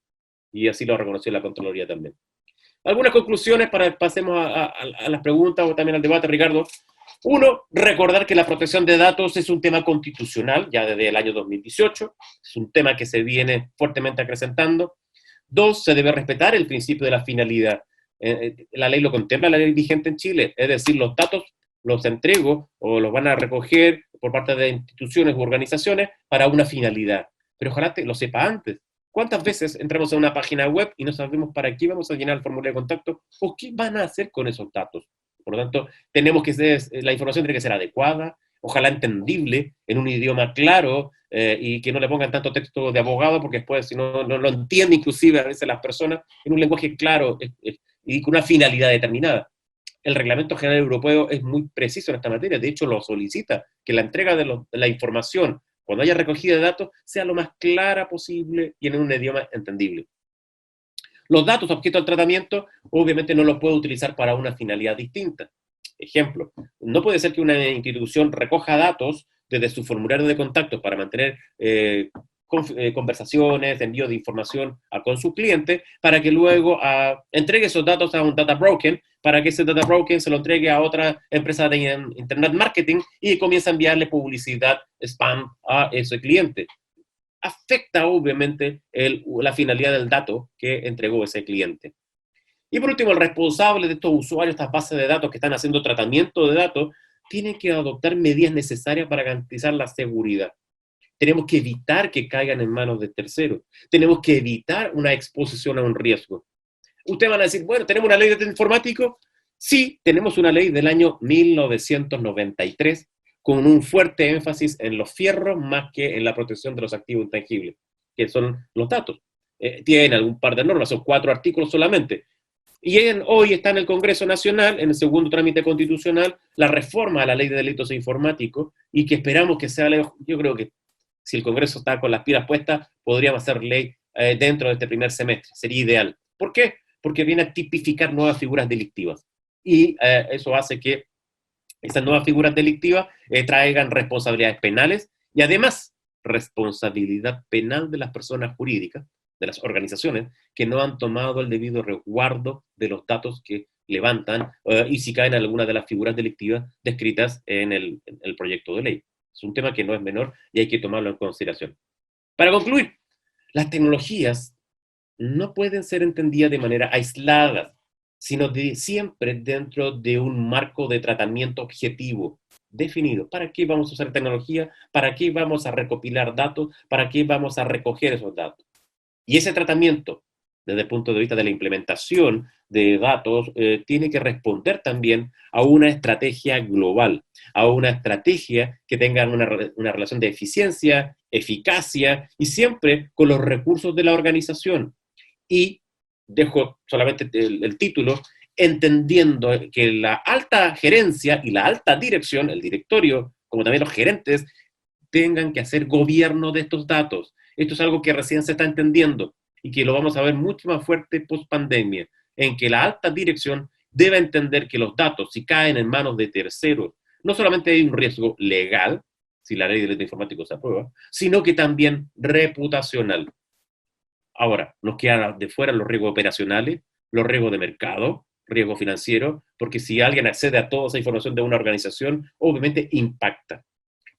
Y así lo reconoció la Contraloría también. Algunas conclusiones para pasemos a las preguntas o también al debate, Ricardo. Uno, recordar que la protección de datos es un tema constitucional, ya desde el año 2018, es un tema que se viene fuertemente acrecentando. Dos, se debe respetar el principio de la finalidad. La ley lo contempla, la ley vigente en Chile, es decir, los datos los entrego o los van a recoger por parte de instituciones u organizaciones para una finalidad. Pero ojalá lo sepa antes. ¿Cuántas veces entramos a una página web y no sabemos para qué vamos a llenar el formulario de contacto o qué van a hacer con esos datos? Por lo tanto, la información tiene que ser adecuada, ojalá entendible, en un idioma claro y que no le pongan tanto texto de abogado porque después si no lo entiende inclusive a veces las personas en un lenguaje claro y con una finalidad determinada. El Reglamento General Europeo es muy preciso en esta materia, de hecho lo solicita, que la entrega de la información, cuando haya recogida de datos, sea lo más clara posible y en un idioma entendible. Los datos objeto al tratamiento, obviamente no los puedo utilizar para una finalidad distinta. Ejemplo, no puede ser que una institución recoja datos desde su formulario de contacto para mantener conversaciones, envío de información con su cliente, para que luego entregue esos datos a un data broker, para que ese data broker se lo entregue a otra empresa de internet marketing y comience a enviarle publicidad spam a ese cliente. Afecta obviamente la finalidad del dato que entregó ese cliente. Y por último, el responsable de estos usuarios, estas bases de datos que están haciendo tratamiento de datos, tiene que adoptar medidas necesarias para garantizar la seguridad. Tenemos que evitar que caigan en manos de terceros. Tenemos que evitar una exposición a un riesgo. Ustedes van a decir, bueno, ¿tenemos una ley de datos informáticos? Sí, tenemos una ley del año 1993 con un fuerte énfasis en los fierros más que en la protección de los activos intangibles, que son los datos. Tienen algún par de normas, son 4 artículos solamente. Y hoy está en el Congreso Nacional, en el segundo trámite constitucional, la reforma a la ley de delitos informáticos, y que esperamos que sea ley. Yo creo que si el Congreso está con las pilas puestas, podríamos hacer ley dentro de este primer semestre. Sería ideal. ¿Por qué? Porque viene a tipificar nuevas figuras delictivas. Y eso hace que esas nuevas figuras delictivas traigan responsabilidades penales y además responsabilidad penal de las personas jurídicas, de las organizaciones, que no han tomado el debido resguardo de los datos que levantan y si caen algunas de las figuras delictivas descritas en el proyecto de ley. Es un tema que no es menor y hay que tomarlo en consideración. Para concluir, las tecnologías no pueden ser entendidas de manera aislada, sino siempre dentro de un marco de tratamiento objetivo, definido. ¿Para qué vamos a usar tecnología? ¿Para qué vamos a recopilar datos? ¿Para qué vamos a recoger esos datos? Y ese tratamiento, desde el punto de vista de la implementación de datos, tiene que responder también a una estrategia global, a una estrategia que tenga una relación de eficiencia, eficacia y siempre con los recursos de la organización. Y dejo solamente el título, entendiendo que la alta gerencia y la alta dirección, el directorio, como también los gerentes, tengan que hacer gobierno de estos datos. Esto es algo que recién se está entendiendo y que lo vamos a ver mucho más fuerte post pandemia, en que la alta dirección debe entender que los datos, si caen en manos de terceros, no solamente hay un riesgo legal, si la ley de delito informático se aprueba, sino que también reputacional. Ahora, nos quedan de fuera los riesgos operacionales, los riesgos de mercado, riesgo financiero, porque si alguien accede a toda esa información de una organización, obviamente impacta.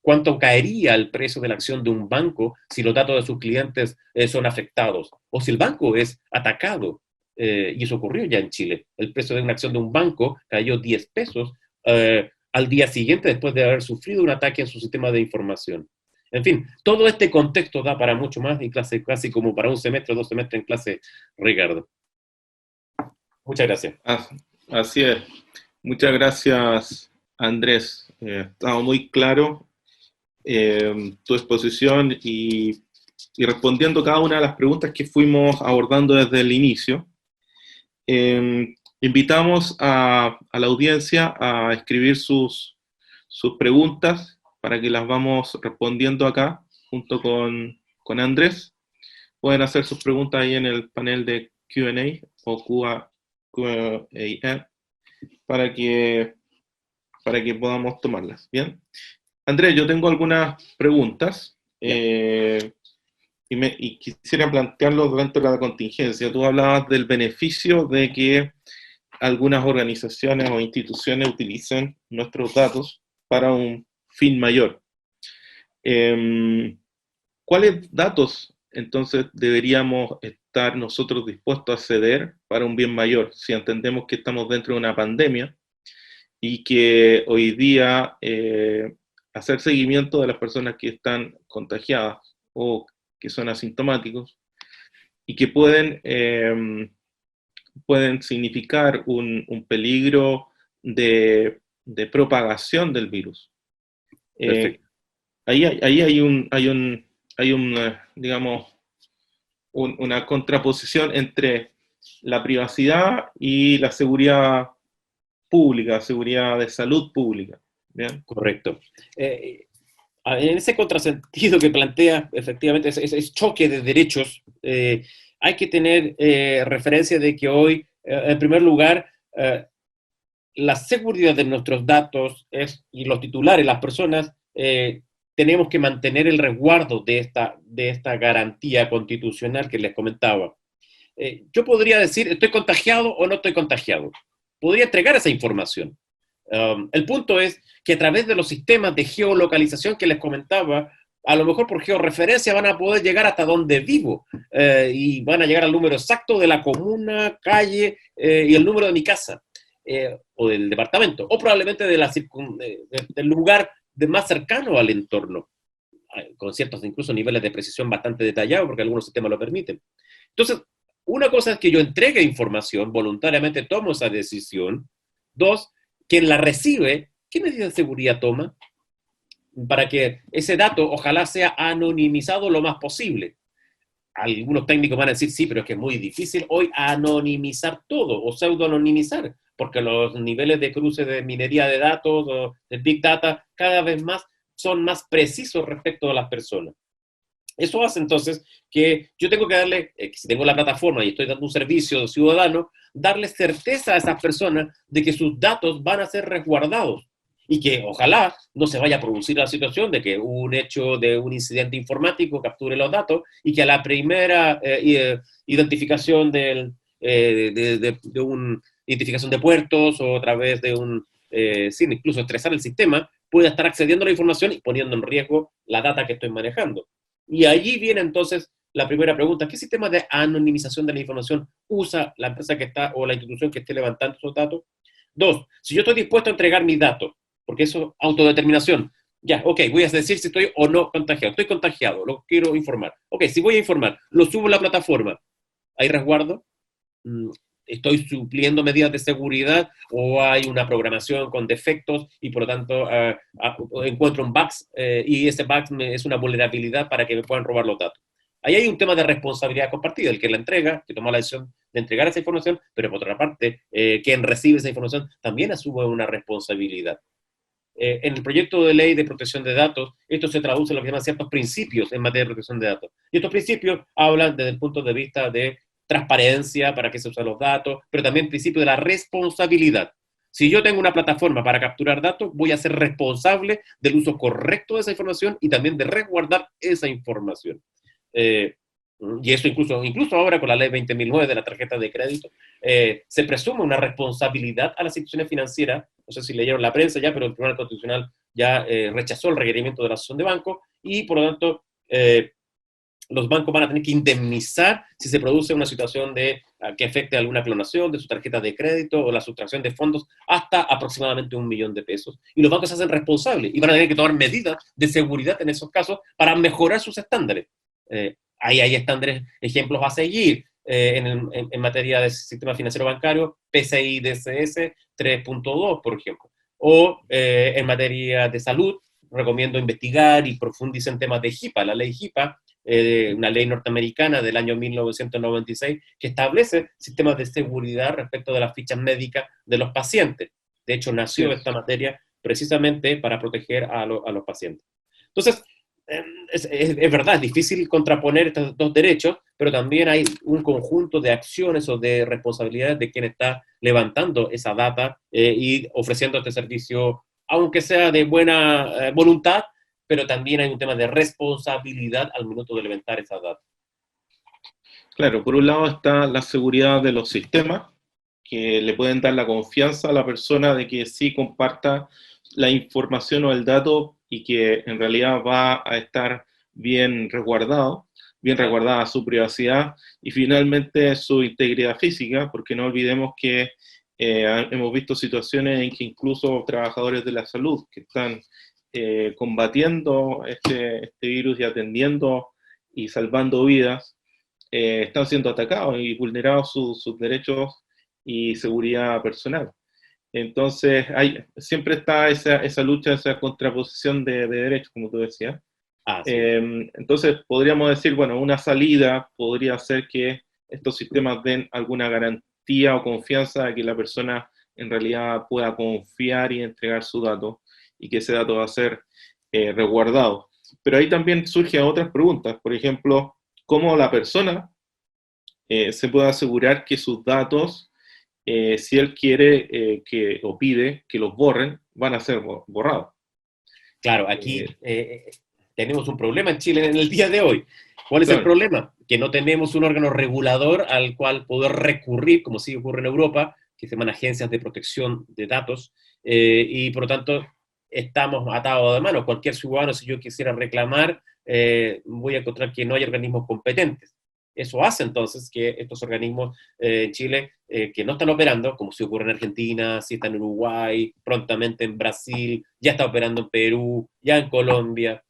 ¿Cuánto caería el precio de la acción de un banco si los datos de sus clientes son afectados? O si el banco es atacado, y eso ocurrió ya en Chile. El precio de una acción de un banco cayó 10 pesos al día siguiente después de haber sufrido un ataque en su sistema de información. En fin, todo este contexto da para mucho más y clase casi como para un semestre o 2 semestres en clase, Ricardo. Muchas gracias. Así es. Muchas gracias, Andrés. Estaba muy claro tu exposición y respondiendo cada una de las preguntas que fuimos abordando desde el inicio. Invitamos a la audiencia a escribir sus preguntas para que las vamos respondiendo acá junto con Andrés. Pueden hacer sus preguntas ahí en el panel de Q&A o Q&A para que podamos tomarlas. Bien. Andrés, yo tengo algunas preguntas y quisiera plantearlo dentro de la contingencia. Tú hablabas del beneficio de que algunas organizaciones o instituciones utilicen nuestros datos para un fin mayor. ¿Cuáles datos entonces deberíamos estar nosotros dispuestos a ceder para un bien mayor? Si entendemos que estamos dentro de una pandemia y que hoy día hacer seguimiento de las personas que están contagiadas o que son asintomáticos y que pueden significar un peligro de propagación del virus. Ahí hay digamos, una contraposición entre la privacidad y la seguridad pública, seguridad de salud pública. ¿Bien? Correcto. En ese contrasentido que plantea, efectivamente, ese choque de derechos, hay que tener referencia de que hoy, en primer lugar, la seguridad de nuestros datos y los titulares, las personas, tenemos que mantener el resguardo de esta garantía constitucional que les comentaba. Yo podría decir, ¿estoy contagiado o no estoy contagiado? Podría entregar esa información. El punto es que a través de los sistemas de geolocalización que les comentaba, a lo mejor por georreferencia van a poder llegar hasta donde vivo y van a llegar al número exacto de la comuna, calle y el número de mi casa o del departamento, o probablemente del lugar más cercano al entorno, con ciertos incluso niveles de precisión bastante detallados, porque algunos sistemas lo permiten. Entonces, una cosa es que yo entregue información, voluntariamente tomo esa decisión. Dos, quien la recibe, ¿qué medidas de seguridad toma? Para que ese dato ojalá sea anonimizado lo más posible. Algunos técnicos van a decir, sí, pero es que es muy difícil hoy anonimizar todo o pseudo-anonimizar, porque los niveles de cruce de minería de datos o de Big Data cada vez más son más precisos respecto a las personas. Eso hace entonces que yo tengo que darle, si tengo la plataforma y estoy dando un servicio ciudadano, darle certeza a esas personas de que sus datos van a ser resguardados y que ojalá no se vaya a producir la situación de que un hecho de un incidente informático capture los datos y que a la primera identificación de una identificación de puertos o a través de sin incluso estresar el sistema, pueda estar accediendo a la información y poniendo en riesgo la data que estoy manejando. Y allí viene entonces la primera pregunta: ¿qué sistema de anonimización de la información usa la empresa que está o la institución que esté levantando esos datos? Dos, si yo estoy dispuesto a entregar mis datos, porque eso es autodeterminación, ya, ok, voy a decir si estoy o no contagiado. Estoy contagiado, lo quiero informar. Ok, si voy a informar, lo subo a la plataforma, ¿hay resguardo? ¿Estoy supliendo medidas de seguridad o hay una programación con defectos y por lo tanto encuentro un bug y ese bug es una vulnerabilidad para que me puedan robar los datos? Ahí hay un tema de responsabilidad compartida, el que la entrega, que toma la decisión de entregar esa información, pero por otra parte, quien recibe esa información también asume una responsabilidad. En el proyecto de ley de protección de datos, esto se traduce en lo que llaman ciertos principios en materia de protección de datos. Y estos principios hablan desde el punto de vista de transparencia, para qué se usan los datos, pero también el principio de la responsabilidad. Si yo tengo una plataforma para capturar datos, voy a ser responsable del uso correcto de esa información y también de resguardar esa información. Y eso incluso ahora con la ley 20.009 de la tarjeta de crédito, se presume una responsabilidad a las instituciones financieras. No sé si leyeron la prensa ya, pero el Tribunal Constitucional ya rechazó el requerimiento de la Asociación de Bancos y por lo tanto los bancos van a tener que indemnizar si se produce una situación que afecte alguna clonación de su tarjeta de crédito o la sustracción de fondos hasta aproximadamente 1 millón de pesos. Y los bancos se hacen responsables y van a tener que tomar medidas de seguridad en esos casos para mejorar sus estándares. Ahí hay estándares, ejemplos a seguir en materia de sistema financiero bancario, PCI DSS 3.2, por ejemplo. O en materia de salud, recomiendo investigar y profundizar en temas de HIPAA, la ley HIPAA, una ley norteamericana del año 1996 que establece sistemas de seguridad respecto de las fichas médicas de los pacientes. De hecho, nació esta materia precisamente para proteger a los pacientes. Entonces, es verdad, es difícil contraponer estos dos derechos, pero también hay un conjunto de acciones o de responsabilidades de quien está levantando esa data y ofreciendo este servicio, aunque sea de buena voluntad, pero también hay un tema de responsabilidad al minuto de levantar esa data. Claro, por un lado está la seguridad de los sistemas, que le pueden dar la confianza a la persona de que sí comparta la información o el dato y que en realidad va a estar bien resguardada su privacidad y finalmente su integridad física, porque no olvidemos que hemos visto situaciones en que incluso trabajadores de la salud que están combatiendo este virus y atendiendo y salvando vidas, están siendo atacados y vulnerados sus derechos y seguridad personal. Entonces, siempre está esa lucha, esa contraposición de derechos, como tú decías. Sí. Entonces, podríamos decir, bueno, una salida podría ser que estos sistemas den alguna garantía o confianza de que la persona en realidad pueda confiar y entregar su dato y que ese dato va a ser resguardado. Pero ahí también surgen otras preguntas, por ejemplo, ¿cómo la persona se puede asegurar que sus datos si él quiere o pide que los borren, van a ser borrados. Claro, aquí tenemos un problema en Chile en el día de hoy. ¿Cuál es el Claro. problema? Que no tenemos un órgano regulador al cual poder recurrir, como sí ocurre en Europa, que se llaman agencias de protección de datos, y por lo tanto estamos atados de mano. Cualquier ciudadano, si yo quisiera reclamar, voy a encontrar que no hay organismos competentes. Eso hace entonces que estos organismos en Chile, que no están operando, como si ocurre en Argentina, si está en Uruguay, prontamente en Brasil, ya está operando en Perú, ya en Colombia,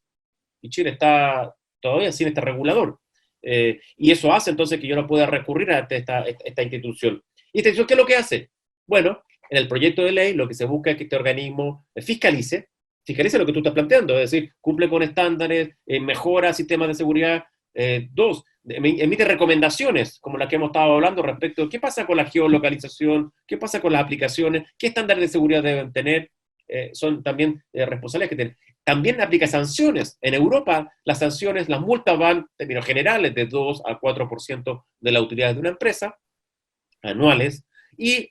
y Chile está todavía sin este regulador. Y eso hace entonces que yo no pueda recurrir a esta institución. ¿Y esta institución qué es lo que hace? Bueno, en el proyecto de ley lo que se busca es que este organismo fiscalice lo que tú estás planteando, es decir, cumple con estándares, mejora sistemas de seguridad. Dos, emite recomendaciones, como las que hemos estado hablando respecto a qué pasa con la geolocalización, qué pasa con las aplicaciones, qué estándares de seguridad deben tener, son también responsables que tienen. También aplica sanciones. En Europa, las sanciones, las multas van, en términos generales, de 2 a 4% de la utilidad de una empresa, anuales,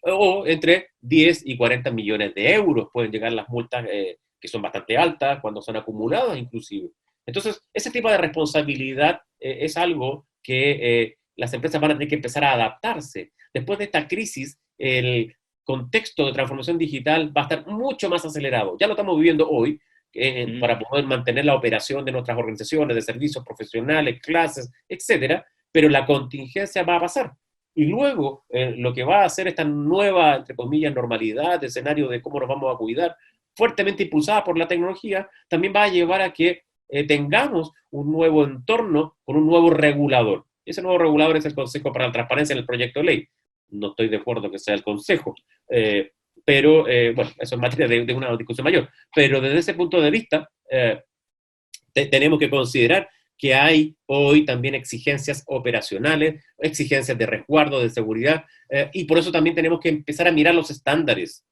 o entre 10 y 40 millones de euros pueden llegar las multas, que son bastante altas, cuando son acumuladas inclusive. Entonces, ese tipo de responsabilidad es algo que las empresas van a tener que empezar a adaptarse. Después de esta crisis, el contexto de transformación digital va a estar mucho más acelerado. Ya lo estamos viviendo hoy, para poder mantener la operación de nuestras organizaciones, de servicios profesionales, clases, etcétera, pero la contingencia va a pasar. Y luego, lo que va a hacer esta nueva, entre comillas, normalidad, escenario de cómo nos vamos a cuidar, fuertemente impulsada por la tecnología, también va a llevar a que tengamos un nuevo entorno con un nuevo regulador. Ese nuevo regulador es el Consejo para la Transparencia en el proyecto de ley. No estoy de acuerdo que sea el Consejo, pero bueno, eso es materia de una discusión mayor. Pero desde ese punto de vista, tenemos que considerar que hay hoy también exigencias operacionales, exigencias de resguardo, de seguridad, y por eso también tenemos que empezar a mirar los estándares,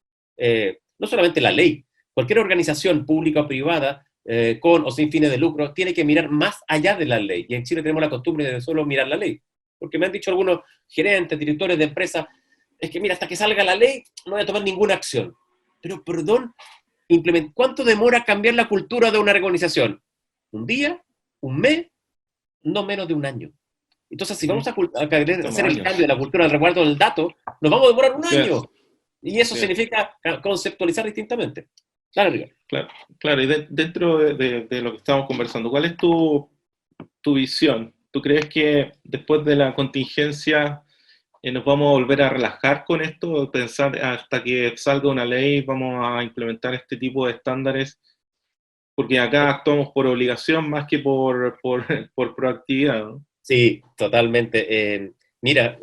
no solamente la ley. Cualquier organización pública o privada, con o sin fines de lucro, tiene que mirar más allá de la ley. Y en Chile tenemos la costumbre de solo mirar la ley. Porque me han dicho algunos gerentes, directores de empresas, es que mira, hasta que salga la ley no voy a tomar ninguna acción. Pero perdón, ¿cuánto demora cambiar la cultura de una organización? ¿Un día? ¿Un mes? No menos de un año. Entonces, si vamos a hacer el cambio de la cultura del resguardo del dato, nos vamos a demorar un año. Y eso significa conceptualizar distintamente. Claro, Ricardo. Claro, y dentro de lo que estamos conversando, ¿cuál es tu visión? ¿Tú crees que después de la contingencia nos vamos a volver a relajar con esto? ¿Pensar hasta que salga una ley vamos a implementar este tipo de estándares? Porque acá actuamos por obligación más que por proactividad, ¿no? Sí, totalmente. Mira,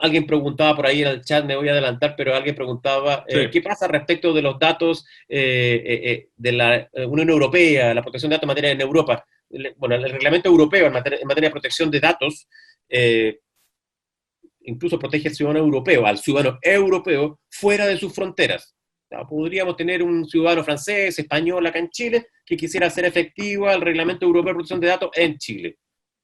alguien preguntaba por ahí en el chat, me voy a adelantar, pero alguien preguntaba Sí. ¿qué pasa respecto de los datos de la Unión Europea, la protección de datos en materia en Europa? Bueno, el reglamento europeo en materia de protección de datos incluso protege al ciudadano europeo fuera de sus fronteras. Podríamos tener un ciudadano francés, español acá en Chile que quisiera hacer efectiva el reglamento europeo de protección de datos en Chile.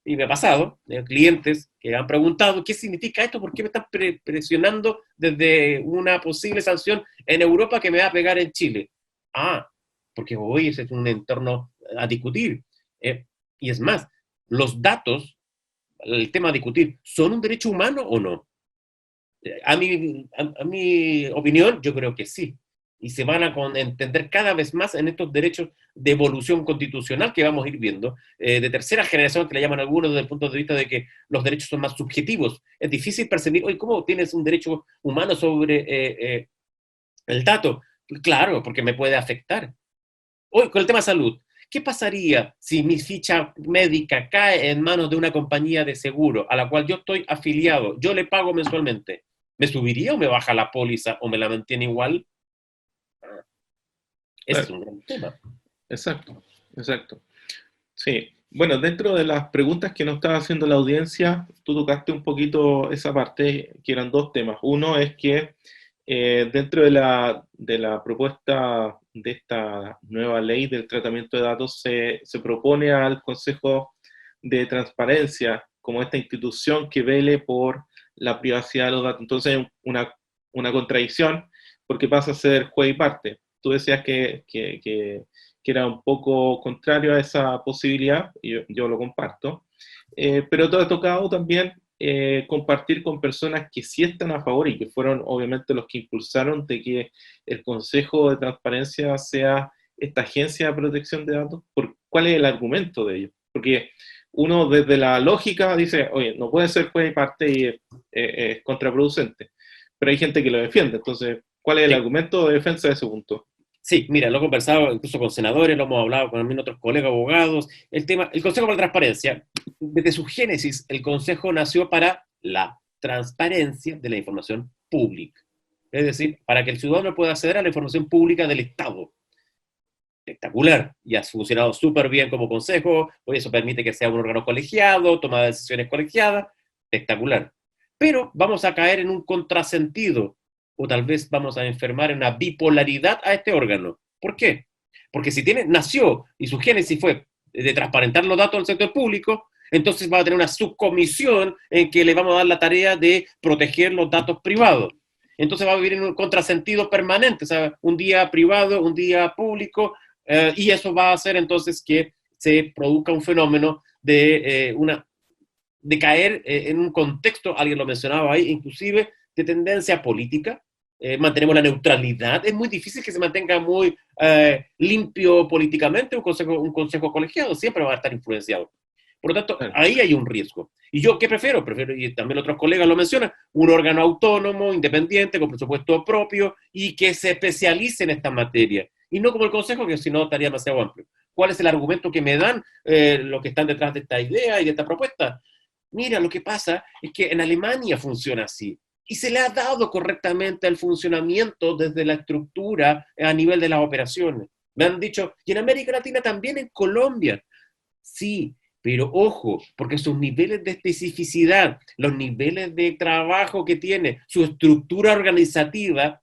Y me ha pasado, clientes que han preguntado, ¿qué significa esto? ¿Por qué me están presionando desde una posible sanción en Europa que me va a pegar en Chile? Ah, porque hoy ese es un entorno a discutir. Y es más, los datos, el tema a discutir, ¿son un derecho humano o no? A mi opinión, yo creo que sí. Y se van a entender cada vez más en estos derechos de evolución constitucional que vamos a ir viendo, de tercera generación, que le llaman algunos desde el punto de vista de que los derechos son más subjetivos. Es difícil percibir, oye, ¿cómo tienes un derecho humano sobre el dato? Claro, porque me puede afectar. Hoy, con el tema salud, ¿qué pasaría si mi ficha médica cae en manos de una compañía de seguro a la cual yo estoy afiliado? Yo le pago mensualmente. ¿Me subiría o me baja la póliza o me la mantiene igual? Ese es un gran tema. Exacto. Sí. Bueno, dentro de las preguntas que nos estaba haciendo la audiencia, tú tocaste un poquito esa parte, que eran dos temas. Uno es que dentro de la propuesta de esta nueva ley del tratamiento de datos se propone al Consejo de Transparencia como esta institución que vele por la privacidad de los datos. Entonces, una una contradicción, porque pasa a ser juez y parte. Tú decías que era un poco contrario a esa posibilidad, y yo lo comparto, pero te ha tocado también compartir con personas que sí están a favor y que fueron obviamente los que impulsaron de que el Consejo de Transparencia sea esta agencia de protección de datos. ¿Cuál es el argumento de ellos? Porque uno desde la lógica dice, oye, no puede ser juez y parte y es contraproducente, pero hay gente que lo defiende. Entonces, ¿cuál es el Sí. argumento de defensa de ese punto? Sí, mira, lo he conversado incluso con senadores, lo hemos hablado con también otros colegas abogados. El tema, el Consejo para la Transparencia, desde su génesis, el Consejo nació para la transparencia de la información pública. Es decir, para que el ciudadano pueda acceder a la información pública del Estado. Espectacular, y ha funcionado súper bien como consejo, pues eso permite que sea un órgano colegiado, toma de decisiones colegiadas, espectacular. Pero vamos a caer en un contrasentido, o tal vez vamos a enfermar en una bipolaridad a este órgano. ¿Por qué? Porque si nació y su génesis fue de transparentar los datos del sector público, entonces va a tener una subcomisión en que le vamos a dar la tarea de proteger los datos privados. Entonces va a vivir en un contrasentido permanente, o sea, un día privado, un día público, y eso va a hacer entonces que se produzca un fenómeno de caer en un contexto, alguien lo mencionaba ahí, inclusive de tendencia política. Mantenemos la neutralidad, es muy difícil que se mantenga muy limpio políticamente un consejo colegiado, siempre va a estar influenciado. Por lo tanto, Claro. ahí hay un riesgo. ¿Y yo qué prefiero? Prefiero, y también otros colegas lo mencionan, un órgano autónomo, independiente, con presupuesto propio y que se especialice en esta materia. Y no como el Consejo, que si no estaría demasiado amplio. ¿Cuál es el argumento que me dan los que están detrás de esta idea y de esta propuesta? Mira, lo que pasa es que en Alemania funciona así. Y se le ha dado correctamente el funcionamiento desde la estructura a nivel de las operaciones. Me han dicho, y en América Latina también, en Colombia. Sí, pero ojo, porque sus niveles de especificidad, los niveles de trabajo que tiene, su estructura organizativa,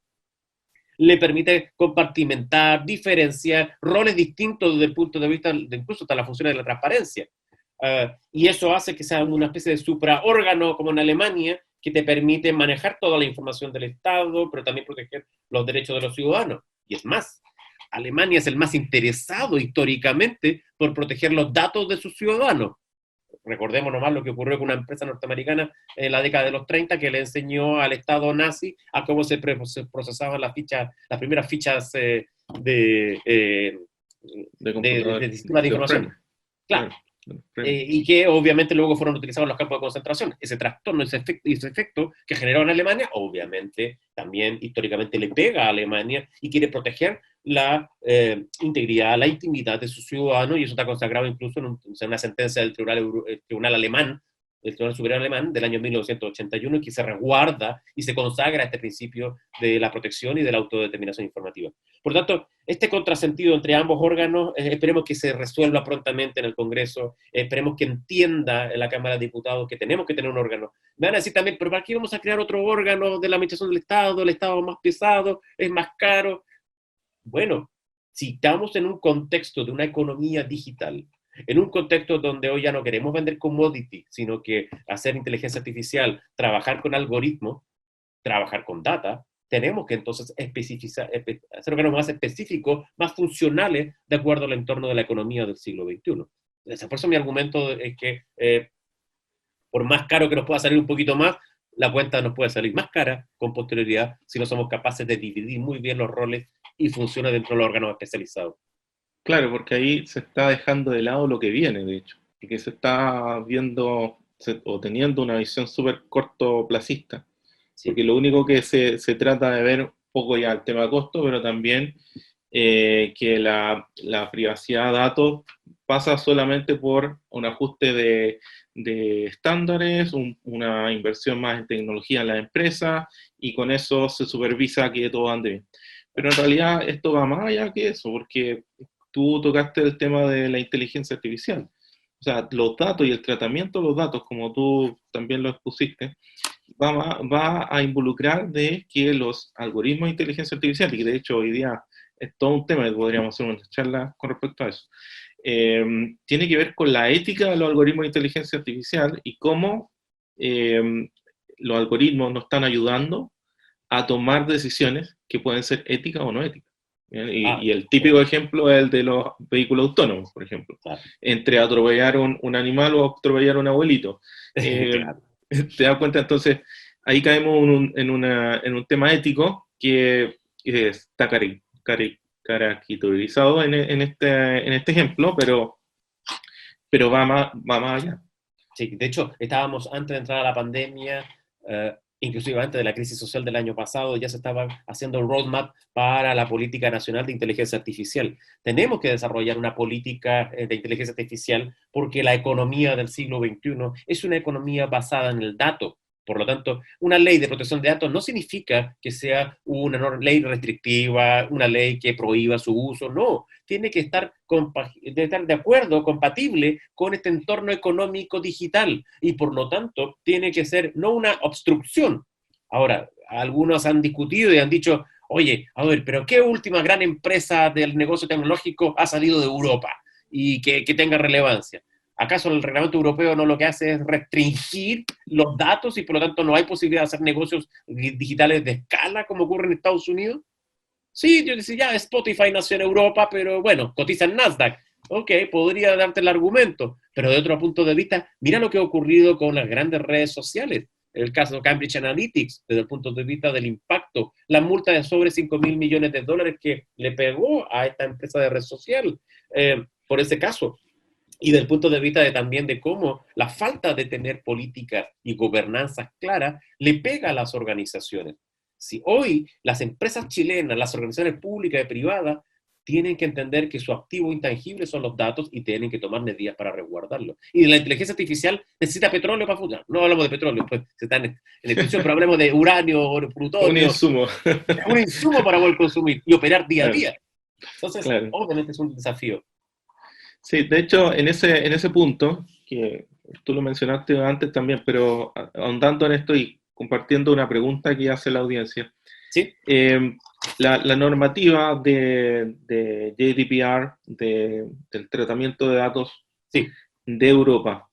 le permite compartimentar, diferenciar roles distintos desde el punto de vista de incluso hasta la función de la transparencia. Y eso hace que sea una especie de supraórgano como en Alemania, que te permite manejar toda la información del Estado, pero también proteger los derechos de los ciudadanos. Y es más, Alemania es el más interesado históricamente por proteger los datos de sus ciudadanos. Recordemos nomás lo que ocurrió con una empresa norteamericana en la década de los 30 que le enseñó al Estado nazi a cómo se procesaban las primeras fichas de sistemas de información. Claro. Y que obviamente luego fueron utilizados en los campos de concentración. Ese trastorno, ese efecto que generó en Alemania, obviamente también históricamente le pega a Alemania y quiere proteger la integridad, la intimidad de sus ciudadanos, y eso está consagrado incluso en una sentencia del tribunal alemán, el Tribunal Superior Alemán del año 1981, que se resguarda y se consagra este principio de la protección y de la autodeterminación informativa. Por tanto, este contrasentido entre ambos órganos, esperemos que se resuelva prontamente en el Congreso, esperemos que entienda en la Cámara de Diputados que tenemos que tener un órgano. Me van a decir también, pero ¿para qué vamos a crear otro órgano de la administración del Estado? El Estado es más pesado, es más caro. Bueno, si estamos en un contexto de una economía digital, en un contexto donde hoy ya no queremos vender commodity, sino que hacer inteligencia artificial, trabajar con algoritmos, trabajar con data, tenemos que entonces hacer órganos más específicos, más funcionales, de acuerdo al entorno de la economía del siglo XXI. Entonces, por eso mi argumento es que por más caro que nos pueda salir un poquito más, la cuenta nos puede salir más cara con posterioridad si no somos capaces de dividir muy bien los roles y funciones dentro de los órganos especializados. Claro, porque ahí se está dejando de lado lo que viene, de hecho, porque se está viendo o teniendo una visión súper cortoplacista, Sí. porque lo único que se trata de ver un poco ya el tema de costo, pero también que la privacidad de datos pasa solamente por un ajuste de estándares, una inversión más en tecnología en la empresa, y con eso se supervisa que todo ande bien. Pero en realidad esto va más allá que eso, porque tú tocaste el tema de la inteligencia artificial. O sea, los datos y el tratamiento de los datos, como tú también lo expusiste, va a involucrar de que los algoritmos de inteligencia artificial, y de hecho hoy día es todo un tema, podríamos hacer una charla con respecto a eso, tiene que ver con la ética de los algoritmos de inteligencia artificial y cómo los algoritmos nos están ayudando a tomar decisiones que pueden ser éticas o no éticas. Ah, Y el típico ejemplo es el de los vehículos autónomos, por ejemplo. claro. Entre atropellar un animal o atropellar a un abuelito. Claro. ¿Te das cuenta? Entonces, ahí caemos en un tema ético que está caracterizado en este ejemplo, pero va más allá. Sí, de hecho, estábamos antes de entrar a la pandemia, inclusive antes de la crisis social del año pasado, ya se estaba haciendo un roadmap para la política nacional de inteligencia artificial. Tenemos que desarrollar una política de inteligencia artificial porque la economía del siglo XXI es una economía basada en el dato. Por lo tanto, una ley de protección de datos no significa que sea una ley restrictiva, una ley que prohíba su uso, no. Tiene que estar de acuerdo, compatible con este entorno económico digital y por lo tanto tiene que ser no una obstrucción. Ahora, algunos han discutido y han dicho, oye, a ver, pero ¿qué última gran empresa del negocio tecnológico ha salido de Europa y que tenga relevancia? ¿Acaso el reglamento europeo no lo que hace es restringir los datos y por lo tanto no hay posibilidad de hacer negocios digitales de escala como ocurre en Estados Unidos? Sí, yo decía, ya Spotify nació en Europa, pero bueno, cotiza en Nasdaq. Ok, podría darte el argumento, pero de otro punto de vista, mira lo que ha ocurrido con las grandes redes sociales. El caso de Cambridge Analytics, desde el punto de vista del impacto, la multa de sobre 5.000 millones de dólares que le pegó a esta empresa de red social por ese caso. Y del punto de vista también de cómo la falta de tener políticas y gobernanzas claras le pega a las organizaciones. Si hoy las empresas chilenas, las organizaciones públicas y privadas, tienen que entender que su activo intangible son los datos y tienen que tomar medidas para resguardarlos. Y la inteligencia artificial necesita petróleo para funcionar. No hablamos de petróleo, pues se está en el estudio, pero hablamos de uranio, Un plutonio, insumo. es un insumo para poder consumir y operar día a Claro, día. Entonces, claro. obviamente es un desafío. Sí, de hecho, en ese punto, que tú lo mencionaste antes también, pero ahondando en esto y compartiendo una pregunta que hace la audiencia, ¿Sí? la normativa de GDPR, del tratamiento de datos Sí. de Europa,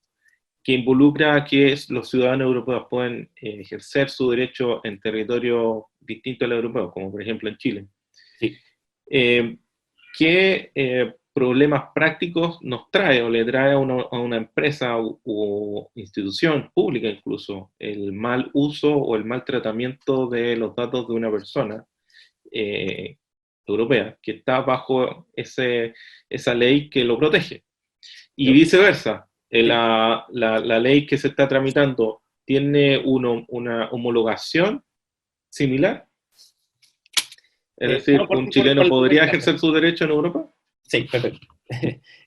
que involucra que los ciudadanos europeos pueden ejercer su derecho en territorio distinto al europeo, como por ejemplo en Chile. Sí. Eh, ¿Qué problemas prácticos nos trae o le trae a una empresa o institución pública incluso el mal uso o el mal tratamiento de los datos de una persona europea que está bajo esa ley que lo protege? Y Yo, viceversa, sí. la ley que se está tramitando tiene una homologación similar, es decir, un chileno ¿Cuál es tu podría mensaje? ejercer su derecho en Europa. Sí, perfecto.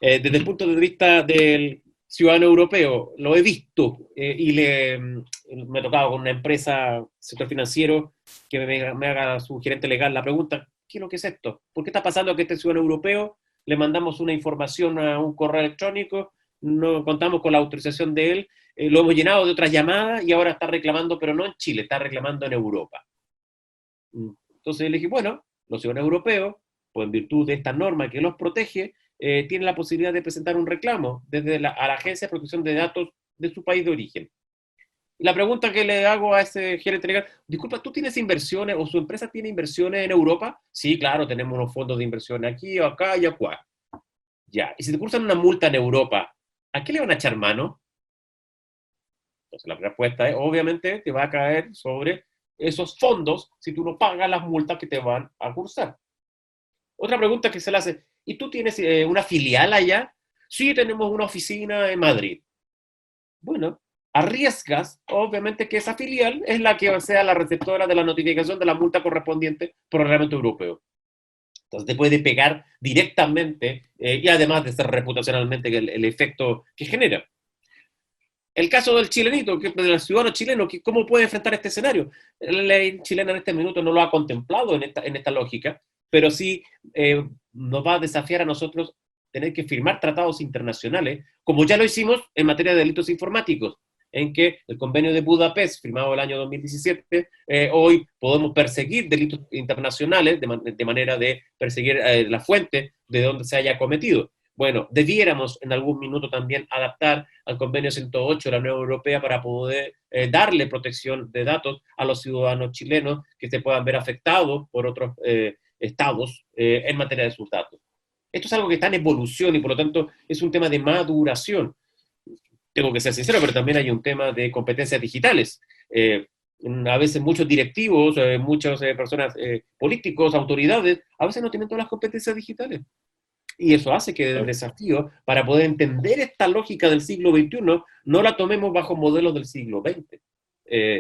Desde el punto de vista del ciudadano europeo, lo he visto me he tocado con una empresa, sector financiero, que me haga su gerente legal la pregunta, ¿qué es lo que es esto? ¿Por qué está pasando que este ciudadano europeo le mandamos una información a un correo electrónico, no contamos con la autorización de él, lo hemos llenado de otras llamadas y ahora está reclamando, pero no en Chile, está reclamando en Europa? Entonces le dije, bueno, los ciudadanos europeos, pues en virtud de esta norma que los protege, tienen la posibilidad de presentar un reclamo a la Agencia de Protección de Datos de su país de origen. La pregunta que le hago a ese gerente legal, disculpa, ¿tú tienes inversiones o su empresa tiene inversiones en Europa? Sí, claro, tenemos unos fondos de inversión aquí, acá y acuá. Ya, y si te cursan una multa en Europa, ¿a qué le van a echar mano? Entonces la respuesta es, obviamente, te va a caer sobre esos fondos si tú no pagas las multas que te van a cursar. Otra pregunta que se le hace, ¿y tú tienes una filial allá? Sí, tenemos una oficina en Madrid. Bueno, arriesgas, obviamente, que esa filial es la que sea la receptora de la notificación de la multa correspondiente por el reglamento europeo. Entonces te puede pegar directamente y además de ser reputacionalmente el efecto que genera. El caso del chilenito, del ciudadano chileno, ¿cómo puede enfrentar este escenario? La ley chilena en este minuto no lo ha contemplado en esta lógica, pero sí nos va a desafiar a nosotros tener que firmar tratados internacionales, como ya lo hicimos en materia de delitos informáticos, en que el convenio de Budapest, firmado el año 2017, hoy podemos perseguir delitos internacionales de manera de perseguir la fuente de donde se haya cometido. Bueno, debiéramos en algún minuto también adaptar al convenio 108 de la Unión Europea para poder darle protección de datos a los ciudadanos chilenos que se puedan ver afectados por otros estados en materia de sus datos. Esto es algo que está en evolución y por lo tanto es un tema de maduración. Tengo que ser sincero, pero también hay un tema de competencias digitales. A veces muchos directivos, muchas personas, políticos, autoridades, a veces no tienen todas las competencias digitales. Y eso hace que el desafío para poder entender esta lógica del siglo XXI no la tomemos bajo modelos del siglo XX.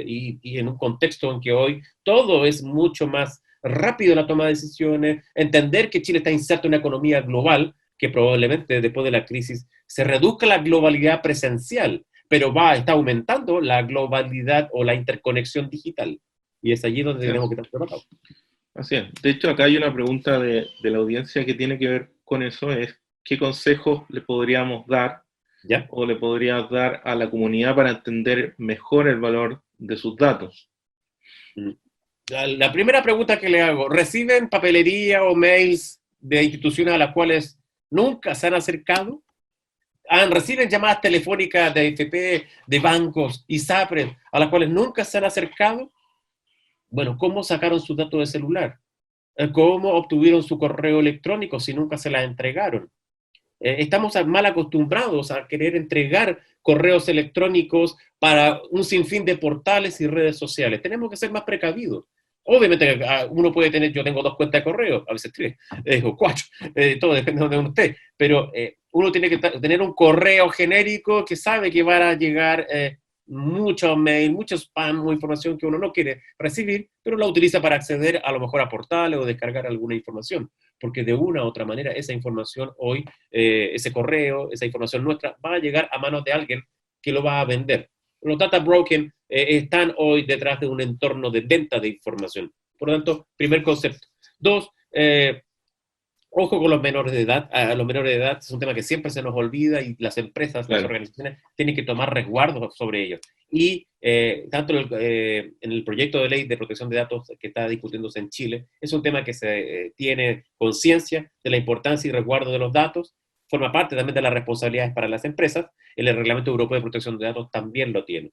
Y en un contexto en que hoy todo es mucho más rápido la toma de decisiones, entender que Chile está inserto en una economía global, que probablemente después de la crisis se reduzca la globalidad presencial, pero está aumentando la globalidad o la interconexión digital. Y es allí donde tenemos que estar preparados. Así es. De hecho, acá hay una pregunta de la audiencia que tiene que ver con eso, es ¿qué consejos le podríamos dar o le podrías dar a la comunidad para entender mejor el valor de sus datos? La primera pregunta que le hago, ¿reciben papelería o mails de instituciones a las cuales nunca se han acercado? ¿Reciben llamadas telefónicas de AFP, de bancos, ISAPRES, a las cuales nunca se han acercado? Bueno, ¿cómo sacaron sus datos de celular? ¿Cómo obtuvieron su correo electrónico si nunca se la entregaron? Estamos mal acostumbrados a querer entregar correos electrónicos para un sinfín de portales y redes sociales. Tenemos que ser más precavidos. Obviamente uno puede tener, yo tengo 2 cuentas de correo, a veces 3, o 4, todo depende de donde uno esté, pero uno tiene que tener un correo genérico que sabe que van a llegar mucho mail, mucho spam o información que uno no quiere recibir, pero la utiliza para acceder a lo mejor a portales o descargar alguna información, porque de una u otra manera esa información hoy, ese correo, esa información nuestra va a llegar a manos de alguien que lo va a vender. Los data broken están hoy detrás de un entorno de venta de información. Por lo tanto, primer concepto. 2, ojo con los menores de edad. Los menores de edad es un tema que siempre se nos olvida y las empresas, las organizaciones tienen que tomar resguardo sobre ellos. Y tanto en el proyecto de ley de protección de datos que está discutiéndose en Chile, es un tema que se tiene conciencia de la importancia y resguardo de los datos, forma parte también de las responsabilidades para las empresas. El Reglamento Europeo de Protección de Datos también lo tiene.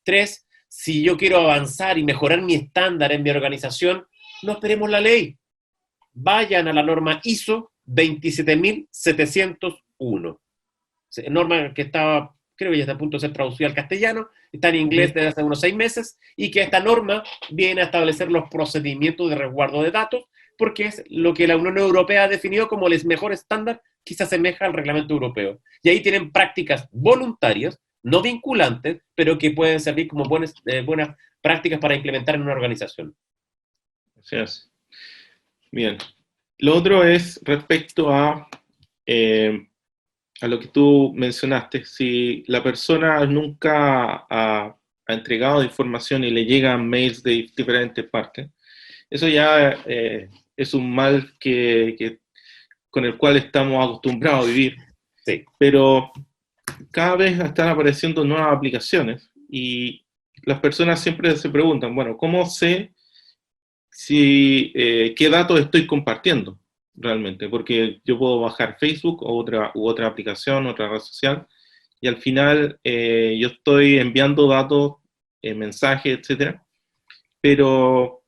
3, si yo quiero avanzar y mejorar mi estándar en mi organización, no esperemos la ley. Vayan a la norma ISO 27701. Norma que estaba, creo que ya está a punto de ser traducida al castellano, está en inglés desde hace unos 6 meses, y que esta norma viene a establecer los procedimientos de resguardo de datos, porque es lo que la Unión Europea ha definido como el mejor estándar que se asemeja al reglamento europeo. Y ahí tienen prácticas voluntarias, no vinculantes, pero que pueden servir como buenas prácticas para implementar en una organización. Así es. Bien. Lo otro es respecto a lo que tú mencionaste. Si la persona nunca ha entregado información y le llegan mails de diferentes partes, eso ya es un mal con el cual estamos acostumbrados a vivir. Sí. Pero cada vez están apareciendo nuevas aplicaciones y las personas siempre se preguntan, bueno, ¿cómo sé qué datos estoy compartiendo realmente? Porque yo puedo bajar Facebook u otra aplicación, otra red social, y al final yo estoy enviando datos, mensajes, etcétera, pero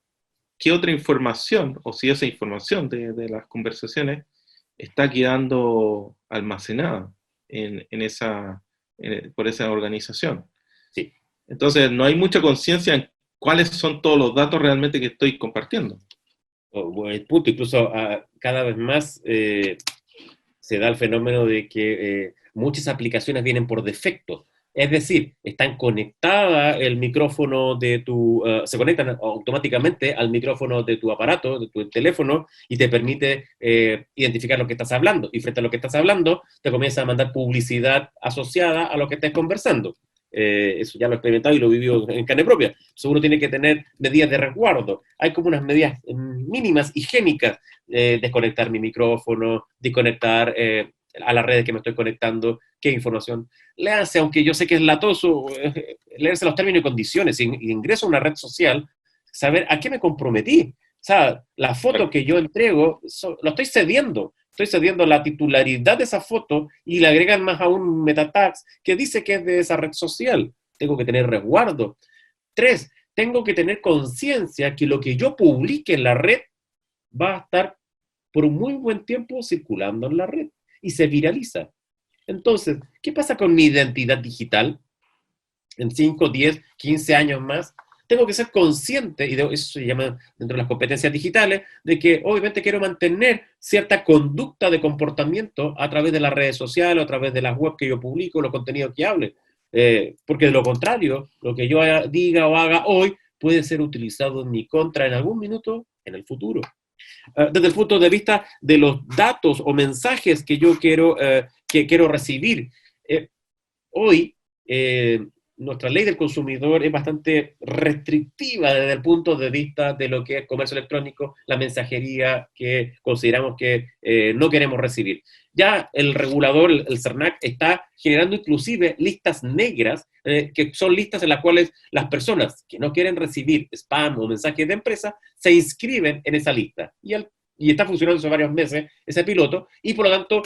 ¿qué otra información, o si esa información de las conversaciones está quedando almacenada por esa organización? Sí. Entonces, no hay mucha conciencia en cuáles son todos los datos realmente que estoy compartiendo. Buen punto. Incluso cada vez más se da el fenómeno de que muchas aplicaciones vienen por defecto. Es decir, están conectadas el micrófono se conectan automáticamente al micrófono de tu aparato, de tu teléfono, y te permite identificar lo que estás hablando. Y frente a lo que estás hablando, te comienza a mandar publicidad asociada a lo que estés conversando. Eso ya lo he experimentado y lo he vivido en carne propia. Uno tiene que tener medidas de resguardo. Hay como unas medidas mínimas, higiénicas, desconectar mi micrófono, desconectar a las redes que me estoy conectando, qué información. Léanse, aunque yo sé que es latoso, leerse los términos y condiciones. Si ingreso a una red social, saber a qué me comprometí. O sea, la foto que yo entrego, lo estoy cediendo. estoy cediendo la titularidad de esa foto y le agregan más aún meta tags que dice que es de esa red social. Tengo que tener resguardo. 3, tengo que tener conciencia que lo que yo publique en la red va a estar por un muy buen tiempo circulando en la red y se viraliza. Entonces, ¿qué pasa con mi identidad digital? En 5, 10, 15 años más, tengo que ser consciente, y eso se llama dentro de las competencias digitales, de que obviamente quiero mantener cierta conducta de comportamiento a través de las redes sociales, a través de las webs que yo publico, los contenidos que hable. Porque de lo contrario, lo que yo diga o haga hoy puede ser utilizado en mi contra en algún minuto en el futuro. Desde el punto de vista de los datos o mensajes que yo quiero recibir, hoy nuestra ley del consumidor es bastante restrictiva desde el punto de vista de lo que es comercio electrónico, la mensajería que consideramos que no queremos recibir. Ya el regulador, el CERNAC, está generando inclusive listas negras, que son listas en las cuales las personas que no quieren recibir spam o mensajes de empresa se inscriben en esa lista. Y está funcionando hace varios meses ese piloto, y por lo tanto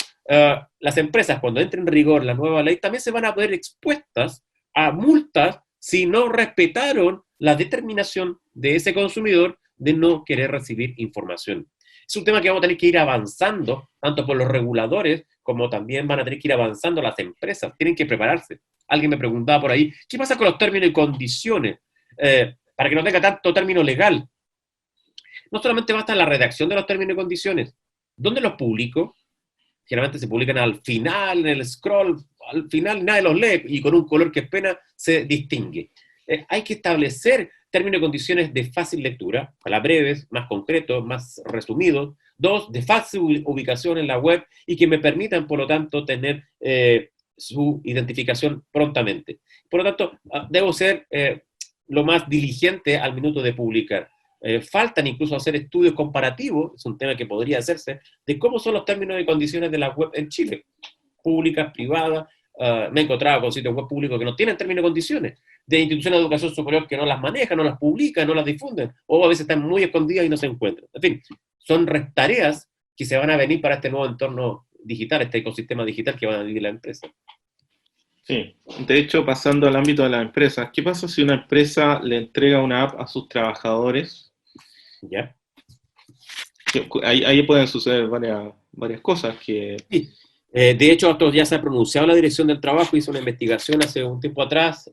las empresas, cuando entre en rigor la nueva ley, también se van a ver expuestas a multas si no respetaron la determinación de ese consumidor de no querer recibir información. Es un tema que vamos a tener que ir avanzando, tanto por los reguladores, como también van a tener que ir avanzando las empresas. Tienen que prepararse. Alguien me preguntaba por ahí, ¿qué pasa con los términos y condiciones? Para que no tenga tanto término legal. No solamente basta la redacción de los términos y condiciones. ¿Dónde los publico? Generalmente se publican al final, en el scroll, al final nadie los lee y con un color que apenas se distingue. Hay que establecer términos y condiciones de fácil lectura, para breves, más concretos, más resumidos. 2, de fácil ubicación en la web y que me permitan, por lo tanto, tener su identificación prontamente. Por lo tanto, debo ser lo más diligente al minuto de publicar. Faltan incluso hacer estudios comparativos, es un tema que podría hacerse, de cómo son los términos y condiciones de la web en Chile, públicas, privadas. Me he encontrado con sitios web públicos que no tienen términos y condiciones, de instituciones de educación superior que no las manejan, no las publican, no las difunden, o a veces están muy escondidas y no se encuentran. En fin, son tareas que se van a venir para este nuevo entorno digital, este ecosistema digital que van a vivir la empresa. Sí, de hecho, pasando al ámbito de las empresas, ¿qué pasa si una empresa le entrega una app a sus trabajadores? ¿Ya? Ahí pueden suceder varias cosas que... Sí. De hecho, esto ya se ha pronunciado la Dirección del Trabajo, hizo una investigación hace un tiempo atrás,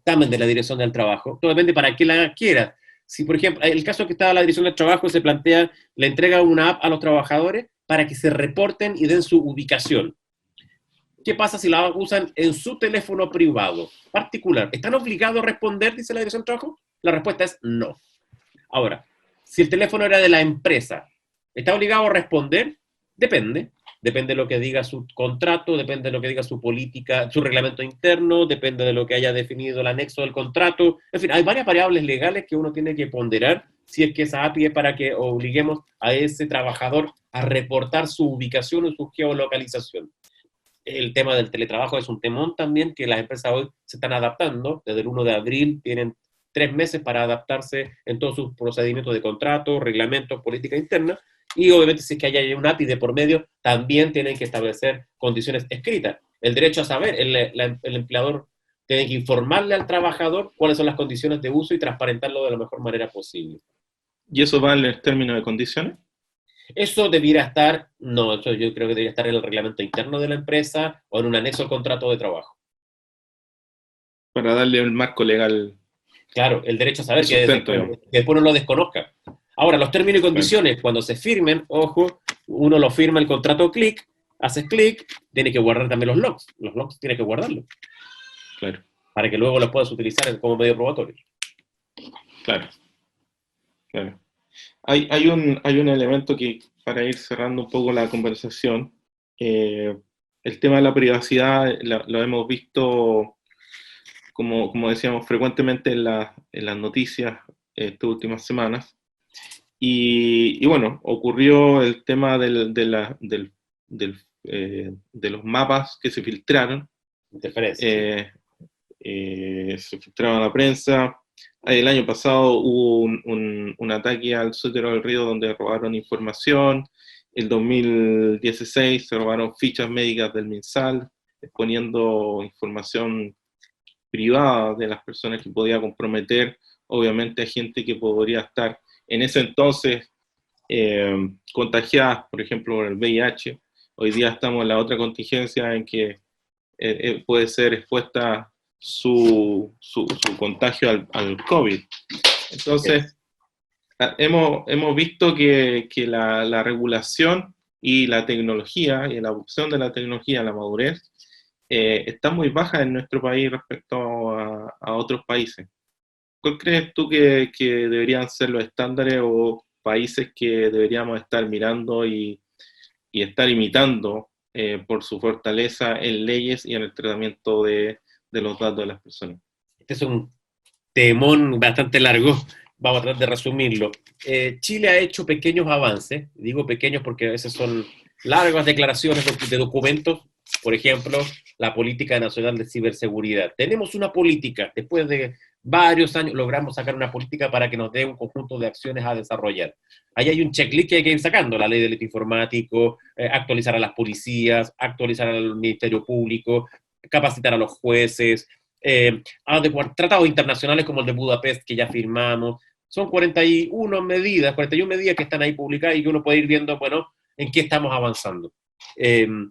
también de la Dirección del Trabajo. Todo depende para qué la quiera. Si, por ejemplo, el caso que está la Dirección del Trabajo se plantea, le entrega una app a los trabajadores para que se reporten y den su ubicación. ¿Qué pasa si la usan en su teléfono privado, particular? ¿Están obligados a responder, dice la Dirección del Trabajo? La respuesta es no. Ahora, si el teléfono era de la empresa, ¿está obligado a responder? Depende. Depende de lo que diga su contrato, depende de lo que diga su política, su reglamento interno, depende de lo que haya definido el anexo del contrato. En fin, hay varias variables legales que uno tiene que ponderar si es que esa API es para que obliguemos a ese trabajador a reportar su ubicación o su geolocalización. El tema del teletrabajo es un temón también que las empresas hoy se están adaptando. Desde el 1 de abril tienen 3 meses para adaptarse en todos sus procedimientos de contrato, reglamentos, política interna. Y obviamente si es que hay un API de por medio, también tienen que establecer condiciones escritas. El derecho a saber, el empleador tiene que informarle al trabajador cuáles son las condiciones de uso y transparentarlo de la mejor manera posible. ¿Y eso va en el término de condiciones? Eso debiera estar, no, eso yo creo que debería estar en el reglamento interno de la empresa o en un anexo al contrato de trabajo. Para darle un marco legal. Claro, el derecho a saber que sustento, después no lo desconozca. Ahora, los términos y condiciones, cuando se firmen, ojo, uno lo firma el contrato clic, haces clic, tiene que guardar también los logs. Los logs tienes que guardarlos. Claro. Para que luego los puedas utilizar como medio probatorio. Claro. Claro. Hay un elemento que, para ir cerrando un poco la conversación, el tema de la privacidad lo hemos visto, como decíamos, frecuentemente en las noticias estas últimas semanas. Y bueno, ocurrió el tema de los mapas que se filtraron. Se filtraron a la prensa. El año pasado hubo un ataque al Sotero del Río donde robaron información, el 2016 se robaron fichas médicas del MinSal, exponiendo información privada de las personas que podía comprometer, obviamente, a gente que podría estar en ese entonces contagiadas, por ejemplo, por el VIH. Hoy día estamos en la otra contingencia en que puede ser expuesta su contagio al COVID. Entonces, hemos visto que la regulación y la tecnología, y la adopción de la tecnología, la madurez, está muy baja en nuestro país respecto a otros países. ¿Cuál crees tú que deberían ser los estándares o países que deberíamos estar mirando y estar imitando por su fortaleza en leyes y en el tratamiento de los datos de las personas? Este es un temón bastante largo, vamos a tratar de resumirlo. Chile ha hecho pequeños avances, digo pequeños porque a veces son largas declaraciones de documentos, por ejemplo, la Política Nacional de Ciberseguridad. Tenemos una política, después de varios años logramos sacar una política para que nos dé un conjunto de acciones a desarrollar. Ahí hay un checklist que hay que ir sacando, la ley del delito informático, actualizar a las policías, actualizar al Ministerio Público, capacitar a los jueces, tratados internacionales como el de Budapest que ya firmamos. Son 41 medidas que están ahí publicadas y que uno puede ir viendo, bueno, en qué estamos avanzando. De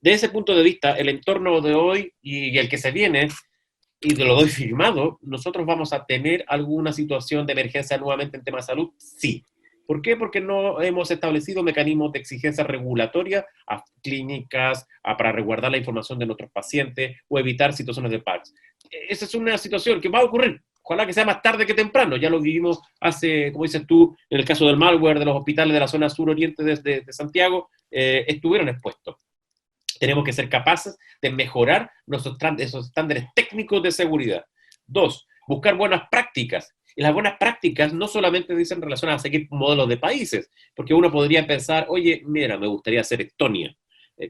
ese punto de vista, el entorno de hoy y el que se viene, y te lo doy firmado, nosotros vamos a tener alguna situación de emergencia nuevamente en tema de salud, sí. ¿Por qué? Porque no hemos establecido mecanismos de exigencia regulatoria a clínicas para resguardar la información de nuestros pacientes o evitar situaciones de PACS. Esa es una situación que va a ocurrir. Ojalá que sea más tarde que temprano. Ya lo vivimos hace, como dices tú, en el caso del malware de los hospitales de la zona sur-oriente de Santiago, estuvieron expuestos. Tenemos que ser capaces de mejorar esos estándares técnicos de seguridad. 2, buscar buenas prácticas. Y las buenas prácticas no solamente dicen relacionadas a seguir modelos de países, porque uno podría pensar, oye, mira, me gustaría ser Estonia,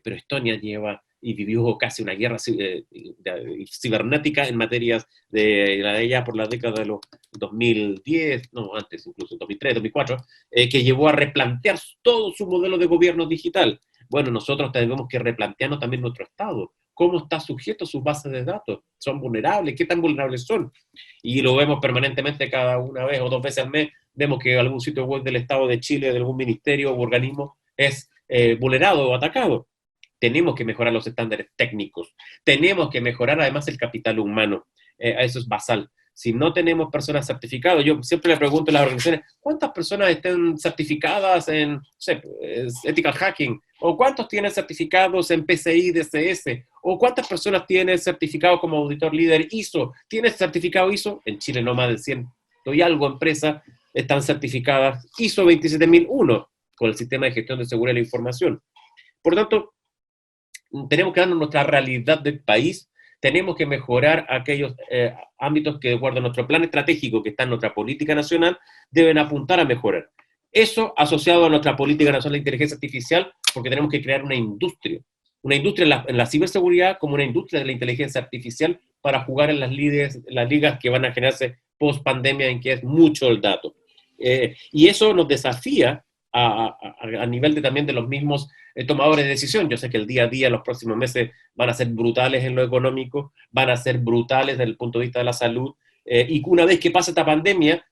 pero Estonia lleva y vivió casi una guerra cibernética en materias de la de ella por la década de los 2010, no, antes incluso, 2003, 2004, que llevó a replantear todo su modelo de gobierno digital. Bueno, nosotros tenemos que replantearnos también nuestro Estado. ¿Cómo está sujeto a sus bases de datos? ¿Son vulnerables? ¿Qué tan vulnerables son? Y lo vemos permanentemente cada una vez o 2 veces al mes. Vemos que algún sitio web del Estado de Chile, de algún ministerio o organismo, es vulnerado o atacado. Tenemos que mejorar los estándares técnicos. Tenemos que mejorar además el capital humano. Eso es basal. Si no tenemos personas certificadas, yo siempre le pregunto a las organizaciones, ¿cuántas personas estén certificadas en, no sé, ethical hacking? ¿O cuántos tienen certificados en PCI DSS? ¿O cuántas personas tienen certificado como auditor líder ISO? ¿Tienes certificado ISO? En Chile no más de 100 y algo empresas están certificadas ISO 27001 con el sistema de gestión de seguridad de la información. Por lo tanto, tenemos que darnos nuestra realidad del país. Tenemos que mejorar aquellos ámbitos que, de acuerdo a nuestro plan estratégico que está en nuestra política nacional, deben apuntar a mejorar. Eso asociado a nuestra política nacional de inteligencia artificial, porque tenemos que crear una industria en la ciberseguridad como una industria de la inteligencia artificial para jugar en las ligas que van a generarse post pandemia en que es mucho el dato. Y eso nos desafía a nivel también de los mismos tomadores de decisión. Yo sé que el día a día, los próximos meses, van a ser brutales en lo económico, van a ser brutales desde el punto de vista de la salud, y una vez que pase esta pandemia,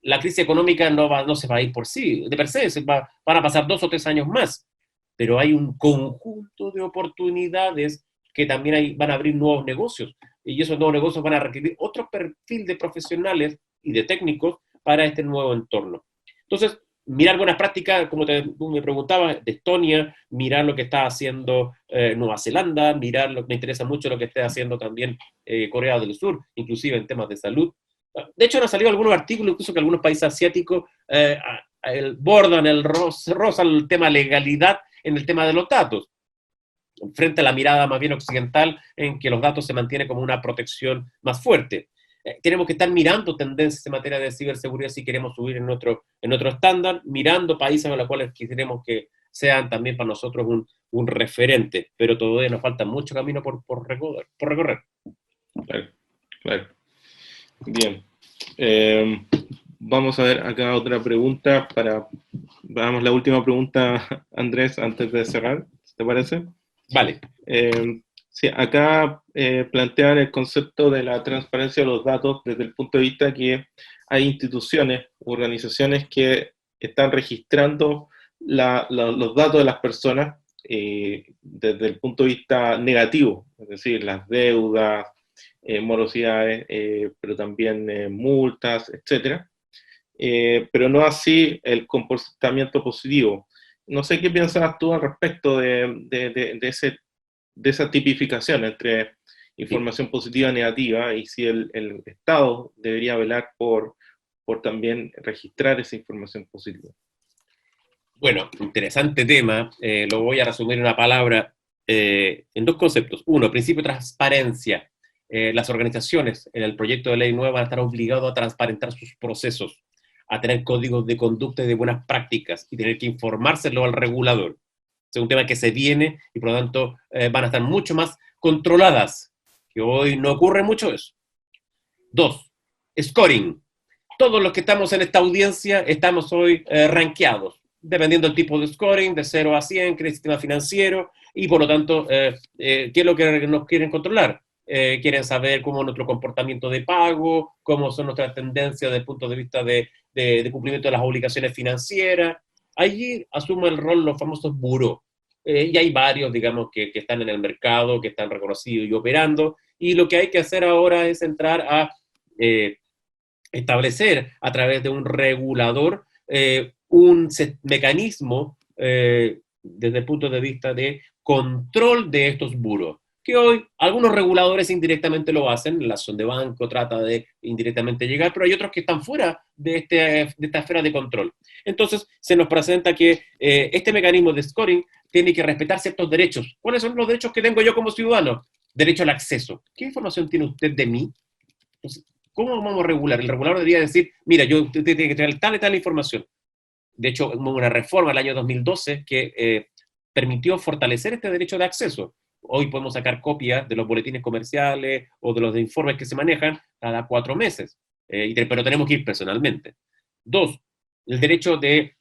la crisis económica no se va a ir por sí, de per se, van a pasar 2 o 3 años más, pero hay un conjunto de oportunidades que también van a abrir nuevos negocios, y esos nuevos negocios van a requerir otro perfil de profesionales y de técnicos para este nuevo entorno. Entonces, mirar buenas prácticas, como tú me preguntabas, de Estonia, mirar lo que está haciendo Nueva Zelanda, me interesa mucho lo que está haciendo también Corea del Sur, inclusive en temas de salud. De hecho, han salido algunos artículos, incluso que algunos países asiáticos bordan rozan el tema legalidad en el tema de los datos, frente a la mirada más bien occidental en que los datos se mantienen como una protección más fuerte. Tenemos que estar mirando tendencias en materia de ciberseguridad si queremos subir en nuestro estándar, mirando países a los cuales queremos que sean también para nosotros un referente, pero todavía nos falta mucho camino por recorrer. Claro, claro. Bien. vamos a ver acá otra pregunta vamos, la última pregunta, Andrés, antes de cerrar, ¿te parece? Vale. Sí, acá plantear el concepto de la transparencia de los datos desde el punto de vista que hay instituciones, organizaciones que están registrando los datos de las personas desde el punto de vista negativo, es decir, las deudas, morosidades, pero también multas, etcétera. Pero no así el comportamiento positivo. No sé qué piensas tú al respecto de esa tipificación entre información positiva y negativa, y si el Estado debería velar por también registrar esa información positiva. Bueno, interesante tema. Lo voy a resumir en una palabra, en dos conceptos. Uno, principio de transparencia. Las organizaciones en el proyecto de ley nueva van a estar obligados a transparentar sus procesos, a tener códigos de conducta y de buenas prácticas y tener que informárselo al regulador. Es un tema que se viene y por lo tanto van a estar mucho más controladas, que hoy no ocurre mucho eso. Dos, scoring. Todos los que estamos en esta audiencia estamos hoy rankeados, dependiendo del tipo de scoring, de 0 a 100, que es el sistema financiero, y por lo tanto, ¿qué es lo que nos quieren controlar? Quieren saber cómo es nuestro comportamiento de pago, cómo son nuestras tendencias desde el punto de vista de cumplimiento de las obligaciones financieras. Allí asume el rol los famosos buró. Y hay varios, digamos, que están en el mercado, que están reconocidos y operando, y lo que hay que hacer ahora es entrar a establecer a través de un regulador un mecanismo desde el punto de vista de control de estos buros, que hoy algunos reguladores indirectamente lo hacen, la acción de banco trata de indirectamente llegar, pero hay otros que están fuera de esta esfera de control. Entonces se nos presenta que este mecanismo de scoring tiene que respetar ciertos derechos. ¿Cuáles son los derechos que tengo yo como ciudadano? Derecho al acceso. ¿Qué información tiene usted de mí? Entonces, ¿cómo vamos a regular? El regulador debería decir, mira, yo te tiene que traer tal y tal información. De hecho, hubo una reforma el año 2012 que permitió fortalecer este derecho de acceso. Hoy podemos sacar copias de los boletines comerciales o de los informes que se manejan cada 4 meses, pero tenemos que ir personalmente. Dos, el derecho de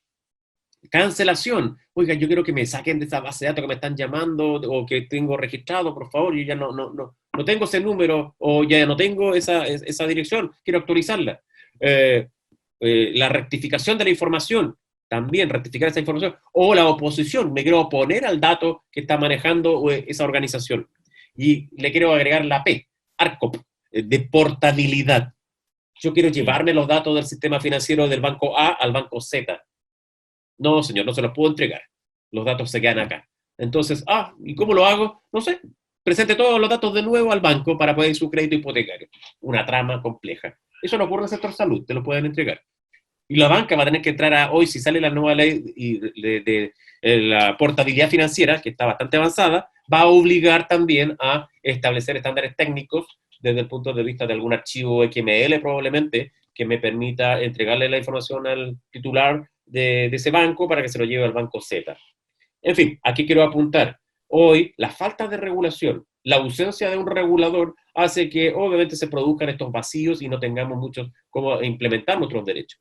cancelación. Oiga, yo quiero que me saquen de esa base de datos que me están llamando o que tengo registrado, por favor, yo ya no tengo ese número o ya no tengo esa dirección, quiero actualizarla. La rectificación de la información, también rectificar esa información, o la oposición, me quiero oponer al dato que está manejando esa organización. Y le quiero agregar la P, ARCOP, de portabilidad. Yo quiero llevarme los datos del sistema financiero del banco A al banco Z. No, señor, no se los puedo entregar. Los datos se quedan acá. Entonces, ¿y cómo lo hago? No sé. Presente todos los datos de nuevo al banco para poder ir su crédito hipotecario. Una trama compleja. Eso no ocurre en el sector salud, te lo pueden entregar. Y la banca va a tener que entrar hoy, si sale la nueva ley de la portabilidad financiera, que está bastante avanzada, va a obligar también a establecer estándares técnicos desde el punto de vista de algún archivo XML probablemente, que me permita entregarle la información al titular de ese banco para que se lo lleve al banco Z. En fin, aquí quiero apuntar, hoy la falta de regulación, la ausencia de un regulador hace que obviamente se produzcan estos vacíos y no tengamos muchos cómo implementar nuestros derechos.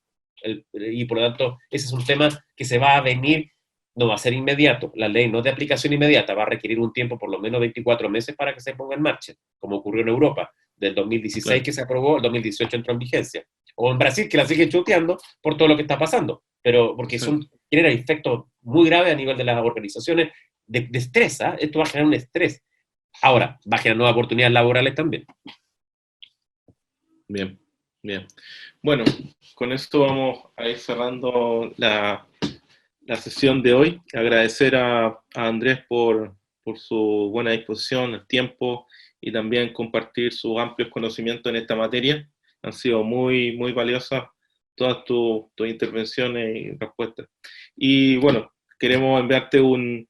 Y por lo tanto, ese es un tema que se va a venir, no va a ser inmediato, la ley no es de aplicación inmediata, va a requerir un tiempo, por lo menos 24 meses para que se ponga en marcha, como ocurrió en Europa, del 2016 claro, que se aprobó, el 2018 entró en vigencia, o en Brasil que la siguen chuteando por todo lo que está pasando, pero porque genera efectos muy graves a nivel de las organizaciones de estrés, esto va a generar un estrés. Ahora, va a generar nuevas oportunidades laborales también. Bien, bien. Bueno, con esto vamos a ir cerrando la sesión de hoy. Agradecer a Andrés por su buena disposición, el tiempo y también compartir sus amplios conocimientos en esta materia. Han sido muy, muy valiosas todas tus intervenciones y respuestas. Y bueno, queremos enviarte un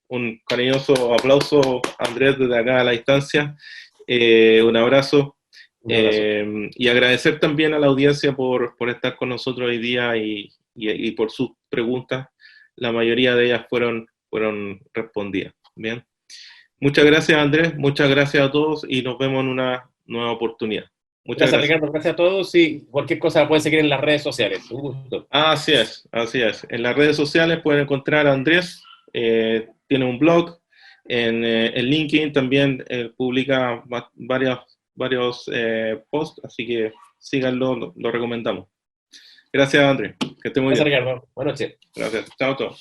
cariñoso aplauso, Andrés, desde acá a la distancia. Un abrazo. Y agradecer también a la audiencia por estar con nosotros hoy día y por sus preguntas. La mayoría de ellas fueron respondidas. Bien. Muchas gracias, Andrés. Muchas gracias a todos y nos vemos en una nueva oportunidad. Muchas Gracias, gracias. Ricardo. Gracias a todos. Y cualquier cosa pueden seguir en las redes sociales. Un gusto. Así es, así es. En las redes sociales pueden encontrar a Andrés, tiene un blog, en LinkedIn también publica varios posts, así que síganlo, lo recomendamos. Gracias, Andrés. Que esté muy Gracias, bien. Ricardo. Buenas noches. Gracias. Chao, chao.